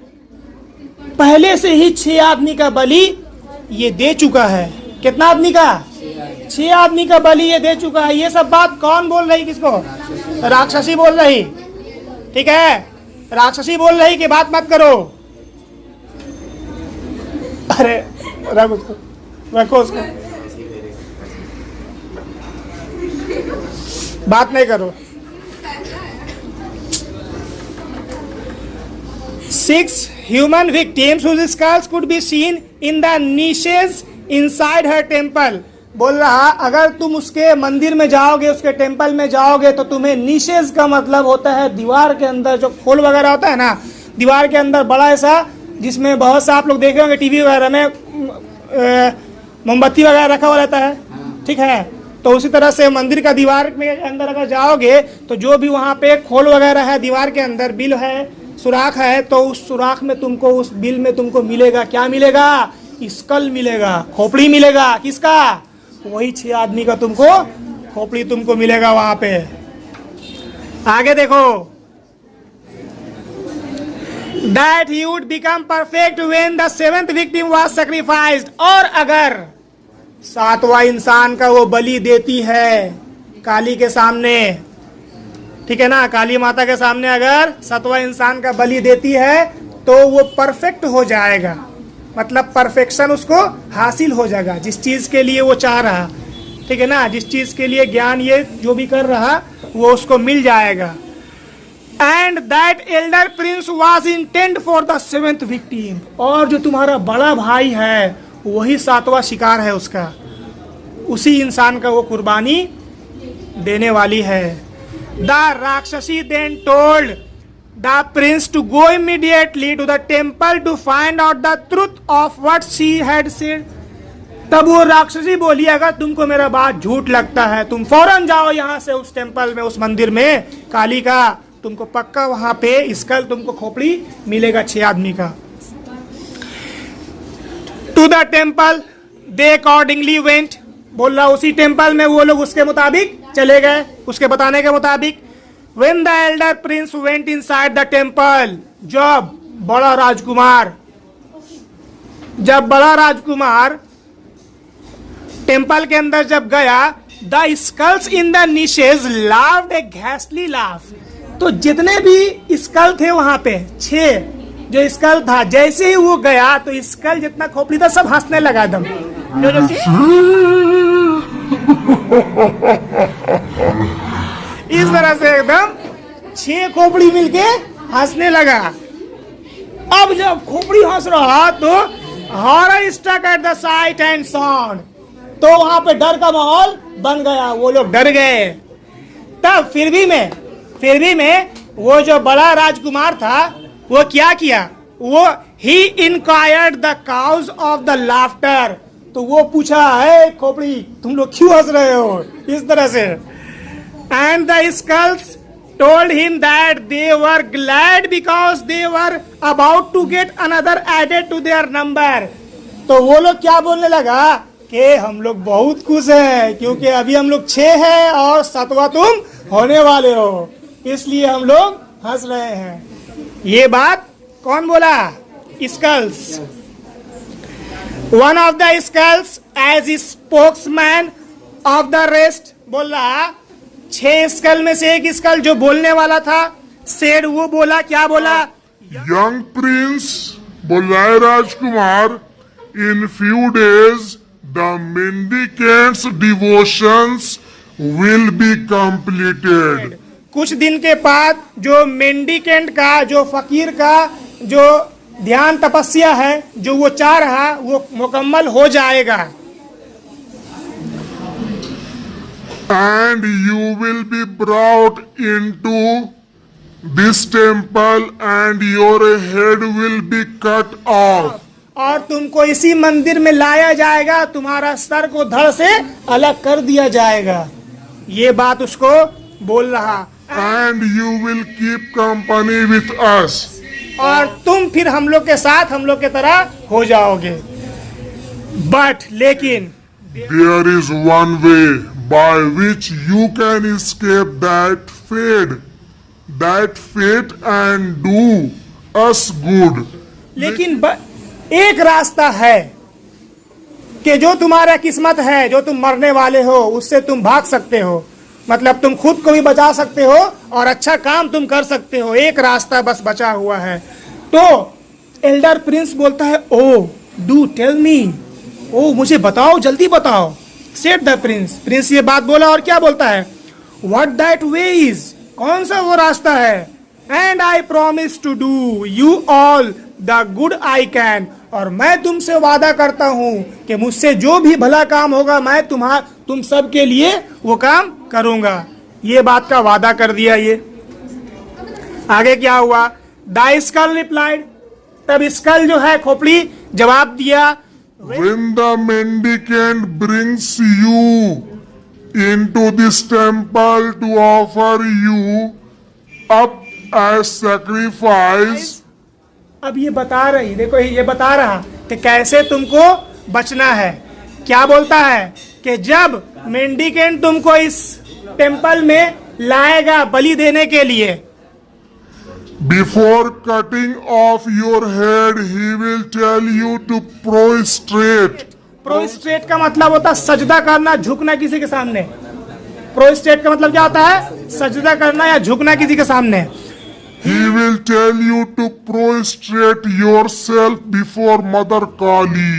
पहले से ही 6 आदमी का बलि ये दे चुका है। कितना आदमी का? 6 आदमी का बलि ये दे चुका है। ये सब बात कौन बोल रही? किसको? राक्षसी बोल रही, ठीक है। राक्षसी बोल रही कि बात मत करो, अरे रख उसको, रखो उसको, बात नहीं करो। 6 human victims whose skulls could be seen in the niches inside her temple। बोल रहा अगर तुम उसके मंदिर में जाओगे, उसके टेम्पल में जाओगे तो तुम्हें निशेज का मतलब होता है दीवार के अंदर जो खोल वगैरह होता है ना, दीवार के अंदर बड़ा ऐसा, जिसमें बहुत सा आप लोग देखे होंगे टीवी वगैरह में मोमबत्ती वगैरह रखा हुआ रहता है, ठीक है। तो उसी तरह से मंदिर का दीवार में अंदर अगर जाओगे तो जो भी वहाँ पे खोल वगैरह है, दीवार के अंदर बिल है, सुराख है, तो उस सुराख में तुमको, उस बिल में तुमको मिलेगा, क्या मिलेगा? स्कल मिलेगा, खोपड़ी मिलेगा। किसका? वही 6 आदमी का तुमको खोपड़ी तुमको मिलेगा वहां पे। आगे देखो, that he would become perfect when the 7th victim was sacrificed. और अगर 7वां इंसान का वो बलि देती है काली के सामने, ठीक है ना, काली माता के सामने अगर 7वां इंसान का बलि देती है तो वो परफेक्ट हो जाएगा, मतलब परफेक्शन उसको हासिल हो जाएगा, जिस चीज के लिए वो चाह रहा, ठीक है ना, जिस चीज के लिए ज्ञान ये जो भी कर रहा वो उसको मिल जाएगा। And that Elder Prince was intent for the 7th victim. और जो तुम्हारा बड़ा भाई है वही 7वां शिकार है उसका, उसी इंसान का वो कुर्बानी देने वाली है। The rakshasi then told the prince to go immediately to the temple to find out the truth of what she had said। तब वो राक्षसी बोली अगर तुमको मेरा बात झूठ लगता है तुम फौरन जाओ यहाँ से, उस टेम्पल में, उस मंदिर में काली का, तुमको पक्का वहां पे स्कल, तुमको खोपड़ी मिलेगा 6 आदमी का। To the temple they accordingly went. बोल रहा उसी टेम्पल में वो लोग उसके मुताबिक चले गए, उसके बताने के मुताबिक। When the elder prince went inside the temple, जब बड़ा राजकुमार टेम्पल के अंदर जब गया, the skulls in the niches laughed a ghastly laugh। तो जितने भी स्कल थे वहां पे 6 जो स्कल था, जैसे ही वो गया तो स्कल जितना खोपड़ी था सब हंसने लगा एकदम, इस तरह से एकदम 6 खोपड़ी मिलके हंसने लगा। अब जब खोपड़ी हंस रहा तो horror struck at the sight and sound, तो वहां पे डर का माहौल बन गया, वो लोग डर गए। तब फिर भी में वो जो बड़ा राजकुमार था वो क्या किया, वो he inquired the cause of the laughter. तो वो पूछा, है खोपड़ी तुम लोग क्यों हंस रहे हो इस तरह से? And the skulls told him that they were glad because they were about to get another added to their number। तो वो लोग क्या बोलने लगा कि हम लोग बहुत खुश हैं क्योंकि अभी हम लोग 6 हैं और 7वां तुम होने वाले हो, इसलिए हम लोग हंस रहे हैं। ये बात कौन बोला? Sculls. One of the skulls as spokesman of the rest बोल रहा, 6 स्कल में से एक स्कल जो बोलने वाला था, सेड, वो बोला, क्या बोला? यंग प्रिंस, बोल रहा है राजकुमार, in few days the mendicant's devotions will be completed. कुछ दिन के बाद जो मेंडिकेंट का, जो फकीर का जो ध्यान तपस्या है, जो वो चाह रहा, वो मुकम्मल हो जाएगा। And you will be brought into this temple and your head will be cut off। और तुमको इसी मंदिर में लाया जाएगा, तुम्हारा सर को धड़ से अलग कर दिया जाएगा। ये बात उसको बोल रहा। And you will keep company with us। और तुम फिर हम लोग के साथ, हम लोग के तरह हो जाओगे। But लेकिन there is one way by which you can escape that fate and do us good। लेकिन एक रास्ता है कि जो तुम्हारा किस्मत है, जो तुम मरने वाले हो, उससे तुम भाग सकते हो, मतलब तुम खुद को भी बचा सकते हो और अच्छा काम तुम कर सकते हो। एक रास्ता बस बचा हुआ है। तो एल्डर प्रिंस बोलता है, ओ डू टेल मी, ओ मुझे बताओ, जल्दी बताओ। सेड द प्रिंस, प्रिंस ये बात बोला और क्या बोलता है? व्हाट दैट वे इज, कौन सा वो रास्ता है? And I promise to do you all the good I can, और मैं तुमसे वादा करता हूं कि मुझसे जो भी भला काम होगा मैं तुम सब के लिए वो काम करूंगा। ये बात का वादा कर दिया। ये आगे क्या हुआ? द स्कल रिप्लाइड, तब स्कल जो है खोपड़ी जवाब दिया, When the mendicant brings you into this temple to offer you up as sacrifice, अब ये बता रही, देखो ये बता रहा कि कैसे तुमको बचना है। क्या बोलता है कि जब मेंडिकेंट तुमको इस टेम्पल में लाएगा बलि देने के लिए, before cutting off your head, he will tell you to prostrate. Prostate का मतलब होता है सजदा करना, झुकना किसी के सामने। प्रोस्ट्रेट का मतलब क्या होता है? सजदा करना या झुकना किसी के सामने। He will tell you to prostrate yourself before Mother Kali.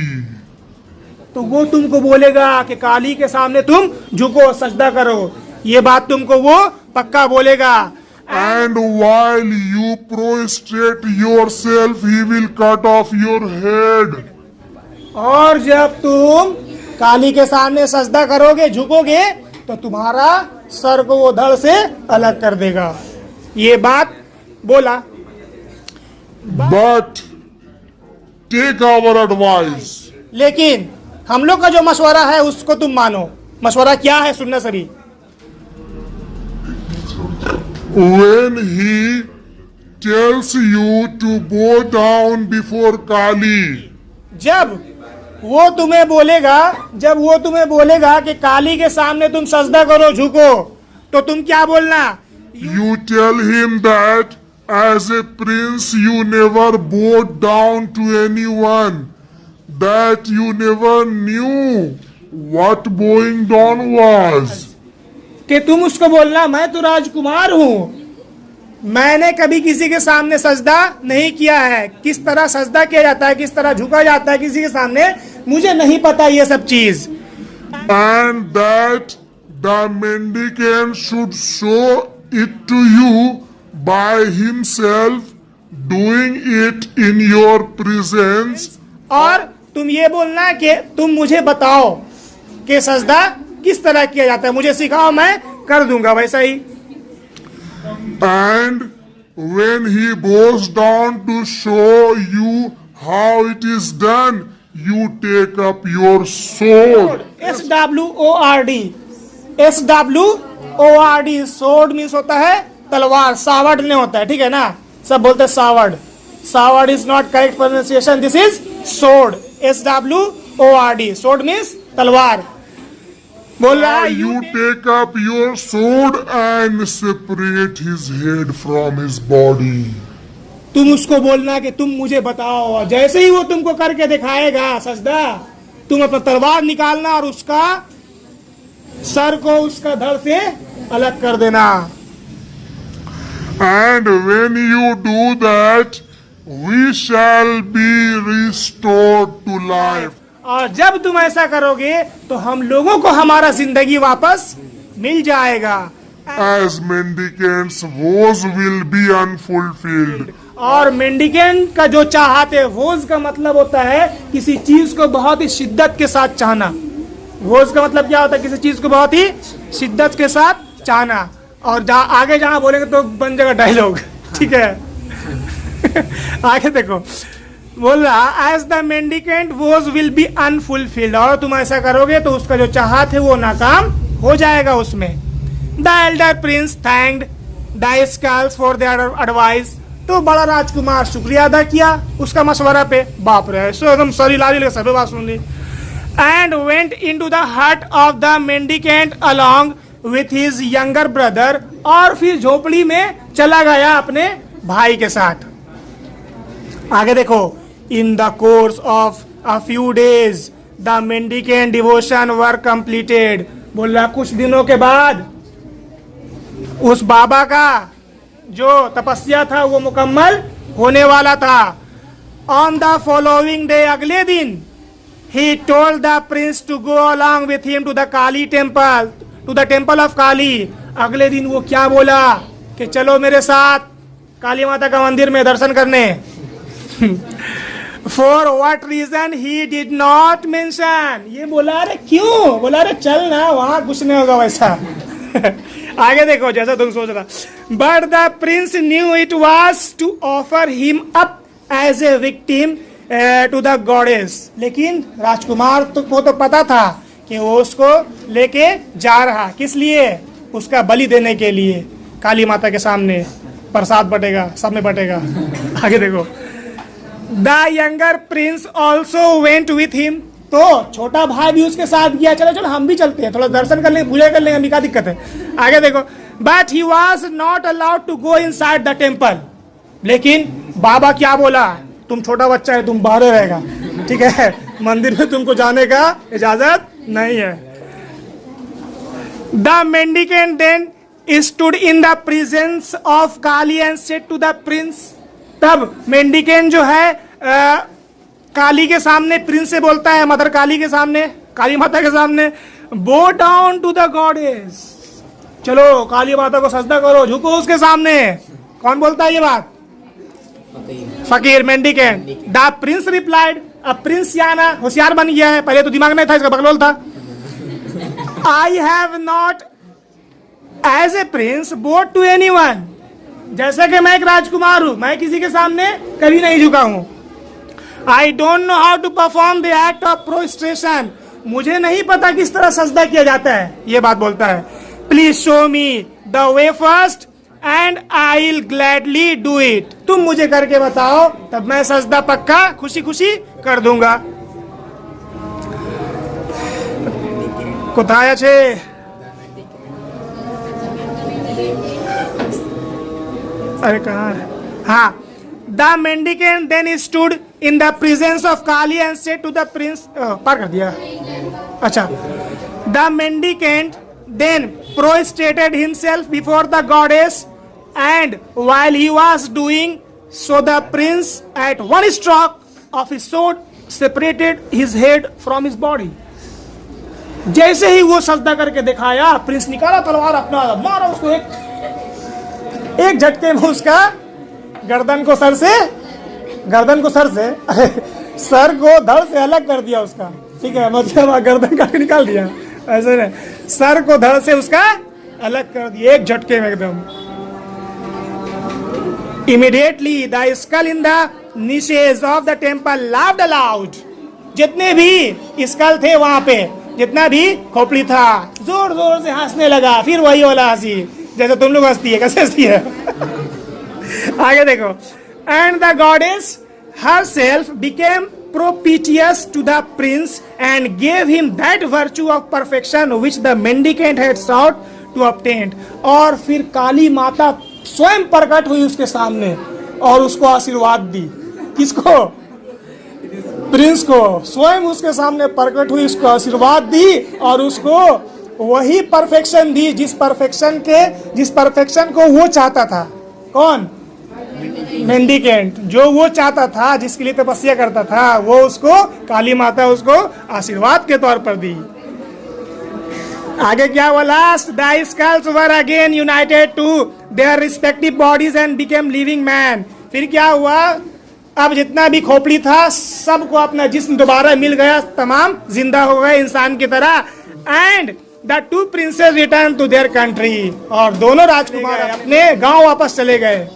तो वो तुमको बोलेगा कि काली के सामने तुम झुको, सजदा करो। ये बात तुमको वो पक्का बोलेगा। And while you prostrate yourself, he will cut off your head. और जब तुम काली के सामने सजदा करोगे, झुकोगे, तो तुम्हारा सर को वो धड़ से अलग कर देगा। ये बात बोला। But take our advice. लेकिन हम लोग का जो मशवरा है उसको तुम मानो। मशवरा क्या है सुनना सभी। When he tells you to bow down before Kali, जब वो तुम्हें बोलेगा कि काली के सामने तुम सजदा करो, झुको, तो तुम क्या बोलना? you tell him that as a prince you never bowed down to anyone, that you never knew what bowing down was. कि तुम उसको बोलना, मैं तो राजकुमार हूं, मैंने कभी किसी के सामने सजदा नहीं किया है, किस तरह सजदा किया जाता है, किस तरह झुका जाता है किसी के सामने, मुझे नहीं पता ये सब चीज। And that the mendicant should show it to you by himself, doing it in your presence. और तुम ये बोलना कि तुम मुझे बताओ कि सजदा किस तरह किया जाता है, मुझे सिखाओ, मैं कर दूंगा वैसा ही। And when he bows down to show you how it is done, you take up your sword. SWORD, SWORD, sword means होता है तलवार, सावर्ड नहीं होता है, ठीक है ना? सब बोलते हैं सावर्ड। सावर्ड is not correct pronunciation, this is sword, SWORD, sword means तलवार। बोल रहा है You take up your sword and separate his head from his body. तुम उसको बोलना कि तुम मुझे बताओ। जैसे ही वो तुमको करके दिखाएगा सजदा, तुम अपना तलवार निकालना और उसका सर को उसका धड़ से अलग कर देना। And when you do that, we shall be restored to life. और जब तुम ऐसा करोगे तो हम लोगों को हमारा जिंदगी वापस मिल जाएगा। As mendicants, woes will be unfulfilled. और मेंडिकेंट का जो चाहत है, वोज का मतलब होता है किसी चीज को बहुत ही शिद्दत के साथ चाहना। वोज का मतलब क्या होता है? किसी चीज को बहुत ही शिद्दत के साथ चाहना। और आगे जहां बोलेंगे तो बन जाएगा डायलॉग, ठीक है? आगे देखो, बोल रहा as the mendicant vows will be unfulfilled, और तुम ऐसा करोगे तो उसका जो चाहत है वो नाकाम हो जाएगा उसमें। The elder prince thanked the skulls for their advice, तो बड़ा राजकुमार शुक्रिया अदा किया उसका मशवरा पे। बाप रे, सो एकदम सरी लाली सभी बात सुन ली। एंड वेंट इनटू द हट of the mendicant along with his younger brother, और फिर झोपड़ी में चला गया अपने भाई के साथ। आगे देखो, in the course of a few days the mendicant devotion were completed, बोल रहा कुछ दिनों के बाद उस बाबा का जो तपस्या था वो मुकम्मल होने वाला था। ऑन द फॉलोइंग डे, अगले दिन, he told the prince to go along with him to the Kali temple, to the temple of Kali. अगले दिन वो क्या बोला कि चलो मेरे साथ काली माता का मंदिर में दर्शन करने. For what reason he did not mention. ये बोला रे क्यों, बोला रे चल ना, वहां कुछ नहीं होगा वैसा. आगे देखो जैसा तुम सोच रहा. But the prince knew it was to offer him up as a victim to the goddess. लेकिन राजकुमार को तो पता था कि वो उसको लेके जा रहा, किस लिए, उसका बलि देने के लिए. काली माता के सामने प्रसाद बटेगा, सब में बटेगा. आगे देखो. The younger prince also went with him. तो छोटा भाई भी उसके साथ गया. चलो चलो हम भी चलते हैं, थोड़ा दर्शन कर लेंगे, पूजा कर लेंगे, हमें क्या दिक्कत है. आगे देखो. But he was not allowed to go inside the temple. लेकिन बाबा क्या बोला, तुम छोटा बच्चा है, तुम बाहर रहेगा, ठीक है, मंदिर में तुमको जाने का इजाजत नहीं है. The mendicant then stood in the presence of Kali and said to the prince. तब मेंडिकेंट जो है काली के सामने, प्रिंस से बोलता है, मदर काली के सामने, काली माता के सामने, बो डाउन टू द गॉडेस. चलो काली माता को सजदा करो, झुको उसके सामने. कौन बोलता है ये बात, फकीर, मेंडिकेंट. The Prince replied. अब प्रिंस याना होशियार बन गया है, पहले तो दिमाग नहीं था, इसका बकलोल था. I have not as a prince bowed to anyone. जैसे कि मैं एक राजकुमार हूं, मैं किसी के सामने कभी नहीं झुका हूं. I don't know how to perform the act of prostration. मुझे नहीं पता किस तरह सजदा किया जाता है, ये बात बोलता है. Please show me the way first and I will gladly do it. तुम मुझे करके बताओ, तब मैं सजदा पक्का खुशी खुशी कर दूंगा. कोथाय আছে? अरे कहाँ है? हाँ. The mendicant then stood in the presence of Kali and said to the prince. पार कर दिया. अच्छा. The mendicant then prostrated himself before the goddess, and while he was doing so, the prince at one stroke of his sword separated his head from his body. जैसे ही वो सजदा करके दिखाया, Prince निकाला तलवार अपना, मारा उसको, एक झटके में उसका गर्दन को सर से सर को धड़ से अलग कर दिया उसका, ठीक है, मतलब गर्दन काट के निकाल दिया, ऐसे नहीं, सर को धड़ से उसका अलग कर दिया एक झटके में एकदम. Immediately the skull in the niches of the temple laughed aloud. जितने भी स्कल थे वहां पे, जितना भी खोपड़ी था, जोर जोर से हंसने लगा. फिर वही वाला हंसी जैसे तुम लोग हंसती है, कैसे हंसती है. आगे देखो. And the goddess herself became propitious to the prince and gave him that virtue of perfection which the mendicant had sought to obtain. और फिर काली माता स्वयं प्रकट हुई उसके सामने और उसको आशीर्वाद दी. किसको? प्रिंस को. स्वयं उसके सामने प्रकट हुई, उसको आशीर्वाद दी और उसको वही परफेक्शन दी जिस परफेक्शन को वो चाहता था. कौन? मेंडिकेंट. जो वो चाहता था, जिसके लिए तपस्या करता था, वो उसको काली माता उसको आशीर्वाद के तौर पर दी. आगे क्या हुआ? Last the skulls were again united to their respective bodies and became living man. फिर क्या हुआ? अब जितना भी खोपड़ी था सबको अपना जिस्म दोबारा मिल गया, तमाम जिंदा हो गए इंसान की तरह. And the two princes return to their country. और दोनों राजकुमार अपने गांव वापस चले गए.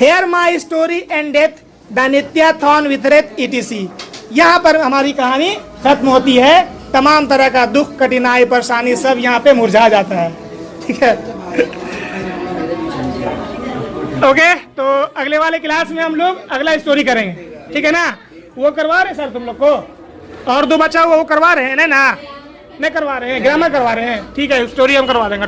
Here my story endeth, the नित्याथॉन वितरित etc. यहाँ पर हमारी कहानी खत्म होती है. तमाम तरह का दुख, कठिनाई, परेशानी सब यहाँ पे मुरझा जाता है. ठीक है. ओके, तो अगले वाले क्लास में हम लोग अगला स्टोरी करेंगे, ठीक है ना. वो करवा रहे सर तुम लोग को, और दो बच्चा वो करवा रहे हैं ना? नहीं करवा रहे हैं, ग्रामर करवा रहे हैं, ठीक है, स्टोरी हम करवा देंगे.